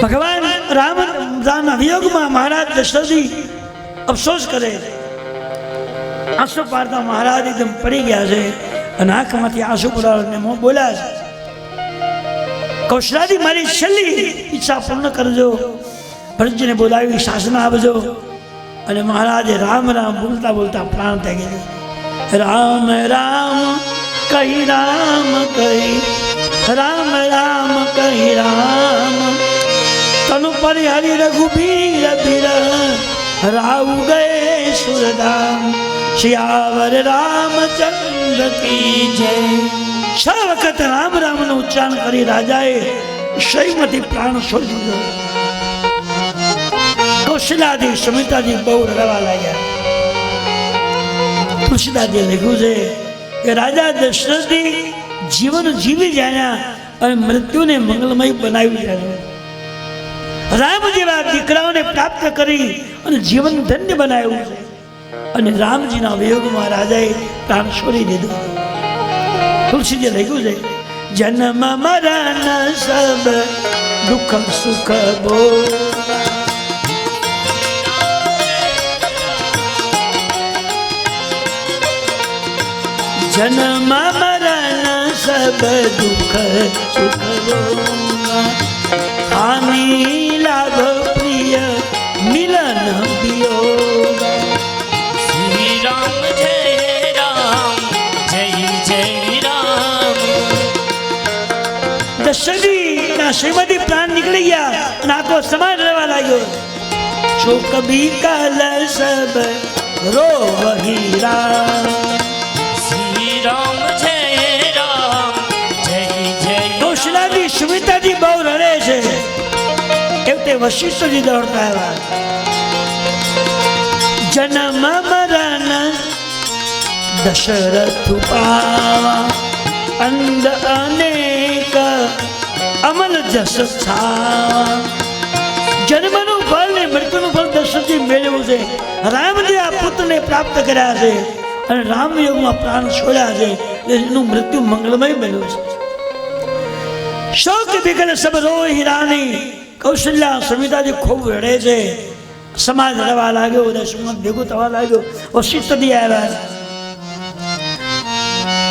A: ભગવાન રામના વિયોગમાં મહારાજ દશરથજી અફસોસ કરે. આંસુ પાડતા મહારાજ એકદમ પડી ગયા છે અને આંખમાંથી આંસુ પડાવીને બોલ્યા છે, કૌશલ્યાજી મારી છેલ્લી ઈચ્છા પૂર્ણ કરજો. ભરતજીને બોલાવી શાસન આપજો. અને મહારાજે રામ રામ બોલતા બોલતા પ્રાણ ત્યાગી દીધા. રામ રામ કહી રામ કહી, રામ રામ કહી રામ, તનુ પરિહરી રઘુબીર બિર, રાવ ગયે સુરધામ, શિયાવર રામચંદ્ર કી જય. 6 વખત રામ રામનું ઉચ્ચારણ કરી રાજાએ શરીરમાંથી પ્રાણ છોડી દીધો. કૌશલ્યાજી સુમિત્રાજી બહુ રડવા લાગ્યા. તુલસીદાસજીએ લખ્યું છે કે રાજા દશરથજી જીવન જીવી જાણ્યા અને મૃત્યુને મંગલમય બનાવી જાણ્યું. રામ જેવા દીકરાઓને પ્રાપ્ત કરી અને જીવન ધન્ય બનાવ્યું છે. અને રામજીના વિયોગમાં રાજાએ પ્રાણ છોડી દીધું. તુલસીજીએ લખ્યું છે, જન્મ મરણ સબ દુઃખ સુખ બો, જન્મ મરણ સબ દુઃખ સુખ ભોગા, હાનિ લાભ પ્રિય મિલન વિયોગા.
B: શ્રી રામ જય રામ, જય જય રામ.
A: દશરથજીના શ્રીમતી પ્રાણ નીકળી ગયા અને આખો સમાજ રહેવા લાગ્યો. શોક ભી કલ સબ રો વહી રામ,
B: રામ જય રામ, જય જય.
A: કૌશલ્યાજી સુમિત્રાજી બહુ રડે છે. એટલે વશિષ્ઠજી દોડતા આવ્યા. જન્મ મરણ દશરથ પાવા, અંધ અનેક અમલ જસ છાવા, જન્મનું ફળ ને મૃત્યુનું ફળ દશરથજી મેળવ્યું છે. રામજી આ પુત્રને પ્રાપ્ત કર્યા છે અને રામયોગમાં પ્રાણ છોડ્યા છે. એનું મૃત્યુ મંગળમય બન્યું છે. શોક વિકલ સબ રોહિ રાની. કૌશલ્યા સમિતાજી ખૂબ રડે છે. સમાજ રડવા લાગ્યો, બધા સમાજ ભેગું થવા લાગ્યો. વશિષ્ઠજી આવ્યા.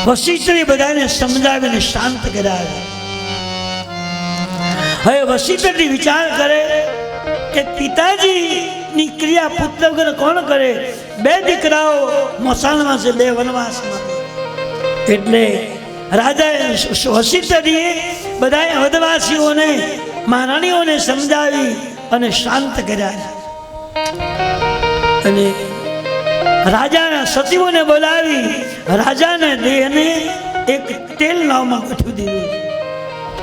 A: વશિષ્ઠજી બધાને સમજાવીને શાંત કર્યા. હવે વશિષ્ઠજી વિચાર કરે કે પિતાજીની ક્રિયા પુત્ર વગર કોણ કરે? બે દીકરાઓ મોસાળમાં છે, બે વનવાસમાં. એટલે રાજા વશિષ્ઠજીએ બધા વનવાસીઓને મહારાણીઓને સમજાવી અને શાંત કર્યા. અને રાજાના સચિવોને બોલાવી રાજાના દેહને એક તેલ નાવમાં ગોઠવી દીધું.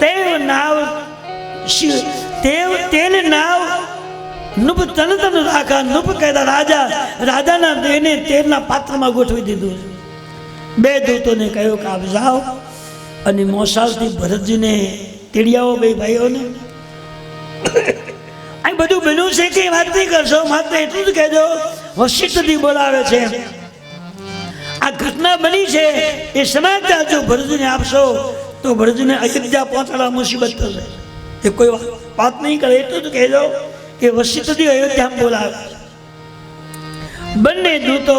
A: તેલ નાવ નુપ તન તન રાખા. નુપ કહેતા રાજાના દેહને તેલના પાત્રમાં ગોઠવી દીધું. બે દૂતોને કહ્યું કે આપ જાઓ અને મોસાળથી ભરતજીને તેડી આવો. બે ભાઈઓને આ બધું બન્યું છે કે વાત નહીં કરશો, માત્ર એટલું જ કહેજો વશિષ્ઠજી બોલાવે છે. આ ઘટના બની છે એ સમાચાર જો ભરતજીને આપશો તો ભરતજીને અયોધ્યા પહોંચાડવા મુસીબત થશે. એ કોઈ વાત નહીં કરે, એટલું જ કહેજો કે વશિષ્ઠજી અયોધ્યામાં બોલાવે. બંને દૂતો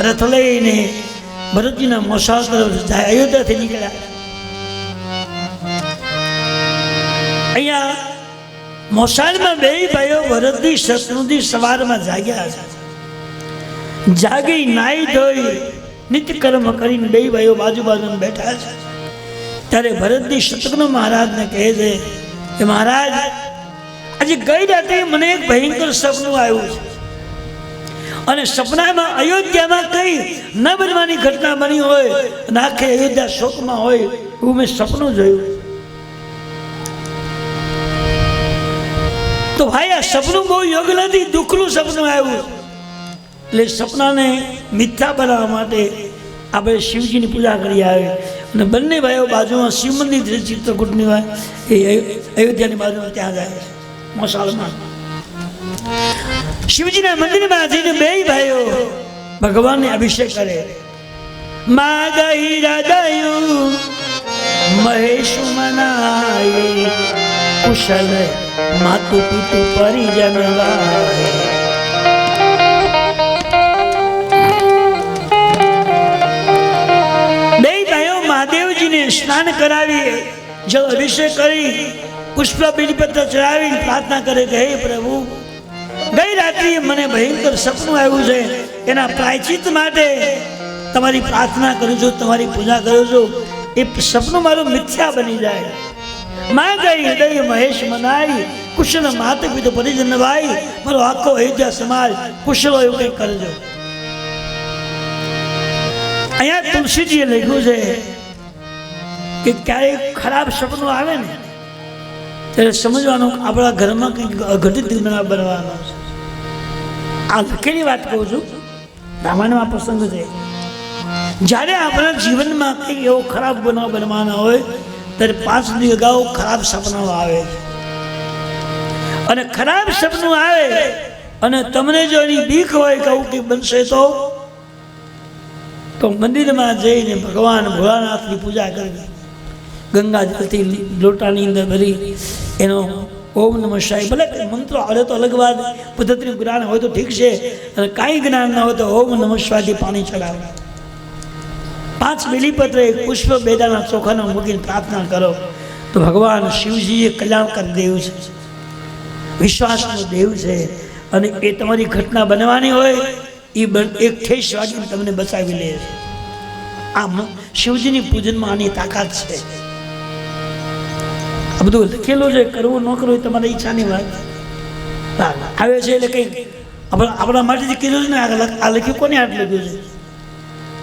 A: રથ લઈને ભરતજીના મોસાળ તરફ જાય. અયોધ્યાથી નીકળ્યા. અહીંયા મોસાળમાં બે ભાઈઓ ભરતજી શત્રુજી સવારમાં જાગ્યા છે. જાગી નાઈ ધોઈ નિત્ય કર્મ કરીને બે ભાઈઓ બાજુ બાજુ બેઠા છે. ત્યારે ભરતજી શત્રુઘ્ન મહારાજને કહે છે કે મહારાજ, આજે ગઈ રાતે મને એક ભયંકર સપનું આવ્યું છે અને સપનામાં અયોધ્યામાં કઈ ન બનવાની ઘટના બની હોય અને આખે અયોધ્યા શોકમાં હોય એવું મેં સપનું જોયું. તો ભાઈ આ સપનું બહુ યોગ્ય નથી, દુઃખનું સપનું આવ્યું. એટલે સપનાને મિથ્યા બનાવવા માટે આપણે શિવજીની પૂજા કરી આવે અને બંને ભાઈઓ બાજુમાં શિવ મંદિર ચિત્રકૂટની હોય એ અયોધ્યાની બાજુમાં ત્યાં જાય છે. મોસાળમાં શિવજીના મંદિરમાં જઈને બે ભાઈઓ ભગવાનને અભિષેક કરે. મા ગઈ હૃદયું મહેશ મનાય, કુશલ માતુ પિતુ પરિજન વાય. બે ભાઈઓ મહાદેવજીને સ્નાન કરાવી, જળ અભિષેક કરી, પુષ્પ બીજપત્ર ચડાવી પ્રાર્થના કરે કે હે પ્રભુ, ગઈ રાત્રિએ મને ભયંકર સપનું આવ્યું છે, એના પ્રાયચિત માટે તમારી પ્રાર્થના કરું છું, તમારી પૂજા કરું છું. એ સપનું મારું મિથ્યા બની જાય. માં ગઈ હૃદય મહેશ મનાઈ, કુશલ માત પિતા પરિજન ભાઈ. મારો આખો અયોધ્યા સમાજ કુશલ એવું કંઈક કરજો. અહીંયા તુલસીજીએ લખ્યું છે કે ક્યારેક ખરાબ સપનું આવે ને ત્યારે સમજવાનું આપણા ઘરમાં કંઈક અઘટિત બનવાનો છે. આ લખેલી વાત કહું છું, રામાયણમાં પ્રસંગ છે. જ્યારે આપણા જીવનમાં કંઈક એવો ખરાબ બનાવ બનવાનો હોય ત્યારે 5 દિવસ અગાઉ ખરાબ સપનાઓ આવે છે. અને ખરાબ સપનું આવે અને તમને જો એની બીક હોય કે આવું કંઈક બનશે તો મંદિરમાં જઈને ભગવાન ભોળાનાથની પૂજા કરવી. ગંગા જલથી લોટાની અંદર ભરી એનો ઓમ નમઃ શિવાય, ભલે મંત્રો આવડે તો અલગ વાત, પદ્ધતિનું જ્ઞાન હોય તો ઠીક છે, અને કાંઈ જ્ઞાન ના હોય તો ઓમ નમઃ શિવાયથી પાણી ચડાવે. 5 બીલીપત્ર એક પુષ્પ બેદાના ચોખાનો મૂકીને પ્રાર્થના કરો તો ભગવાન શિવજીએ કલ્યાણકર દેવ છે, વિશ્વાસનો દેવ છે. અને એ તમારી ઘટના બનવાની હોય એ એક ઠેસ વાગીને તમને બચાવી લે છે. આમ શિવજીની પૂજનમાં આની તાકાત છે. આ બધું લખેલું છે, કરવું ન કરવું એ તમારી ઈચ્છાની વાત આવે છે. એટલે કંઈક આપણા માટે જે કીધું છે ને, આ લખ્યું કોને હાથ લખ્યું છે?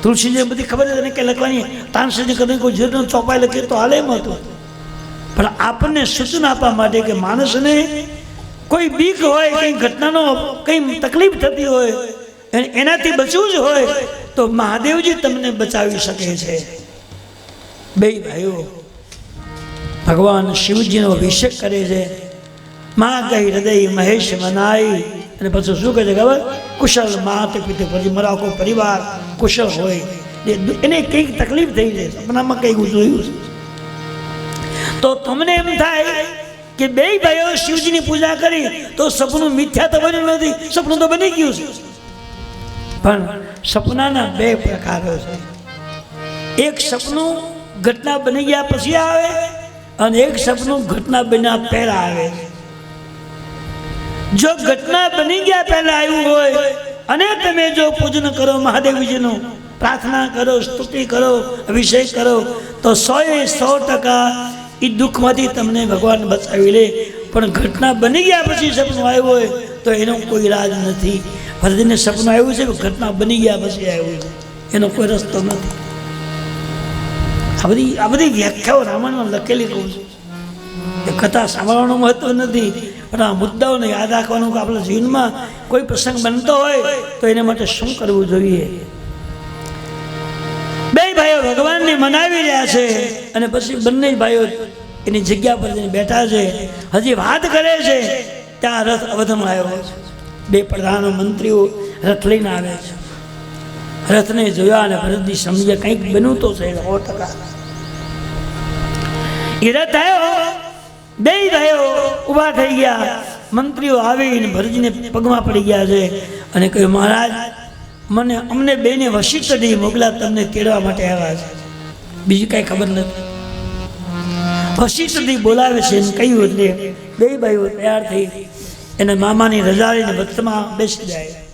A: તુલસીજી બધી ખબર છે કે લખવાની તાનસેજી કરીને કોઈ જરૂર ચોપાઈ લખીએ તો હાલે એમ હતું. પણ આપણને સૂચના આપવા માટે કે માણસને કોઈ બીક હોય, કંઈ ઘટનાનો કંઈ તકલીફ થતી હોય, એનાથી બચવું જ હોય તો મહાદેવજી તમને બચાવી શકે છે. બે ભાઈઓ ભગવાન શિવજીનો અભિષેક કરે છે માં કહી હૃદય મહેશ મનાઈ. અને પછી શું કહે છે ખબર? કુશલ માત પિતા, પછી મારો આખો પરિવાર કુશળ હોય. એને કંઈક તકલીફ થઈ જાય, સપનામાં કંઈક જોયું છે તો તમને એમ થાય કે બે ભાઈઓ શિવજીની પૂજા કરી તો સપનું મિથ્યા તો બન્યું નથી, સપનું તો બની ગયું છે. પણ સપનાના બે પ્રકારો છે. એક સપનું ઘટના બની ગયા પછી આવે અને એક સપનું ઘટના બન્યા પહેલા આવે. જો ઘટના બની ગયા પહેલા આવ્યું હોય અને તમે જો પૂજન કરો મહાદેવજીનું, પ્રાર્થના કરો, સ્તુતિ કરો, અભિષેક કરો તો 100% એ દુઃખમાંથી તમને ભગવાન બચાવી લે. પણ ઘટના બની ગયા પછી સપનું આવ્યું હોય તો એનો કોઈ ઈલાજ નથી. ભરતને સપનું આવ્યું છે, ઘટના બની ગયા પછી આવ્યું છે, એનો કોઈ રસ્તો નથી. આ બધી વ્યાખ્યાઓ રામાયણમાં લખેલી કહું છું. એ કથા સાંભળવાનું મહત્વ નથી, પણ આ મુદ્દાઓને યાદ રાખવાનું કે આપણા જીવનમાં કોઈ પ્રસંગ બનતો હોય તો એને માટે શું કરવું જોઈએ. બે ભાઈઓ ભગવાનને મનાવી રહ્યા છે અને પછી બંને ભાઈઓ એની જગ્યા પર જઈને બેઠા છે, હજી વાત કરે છે. ત્યાં રથ અવધમાં આવ્યો છે. બે પ્રધાનો મંત્રીઓ રથ લઈને આવે છે. રથને જોયા અને ભરતજી સમજ્યા કંઈક બન્યું તો છે 100%. એ રથ આવ્યો, બે ભાઈઓ ઊભા થઈ ગયા. મંત્રીઓ આવીને ભરતજીને પગમાં પડી ગયા છે અને કહ્યું, મહારાજ અમને બેને વશિષ્ઠજી મોકલ્યા તમને તેડવા માટે આવ્યા છે, બીજી કાંઈ ખબર નથી. વશિષ્ઠજી બોલાવે છે એમ કહ્યું એટલે બે ભાઈઓ તૈયાર થઈ એને મામાની રજાડીને વચમાં બેસી જાય.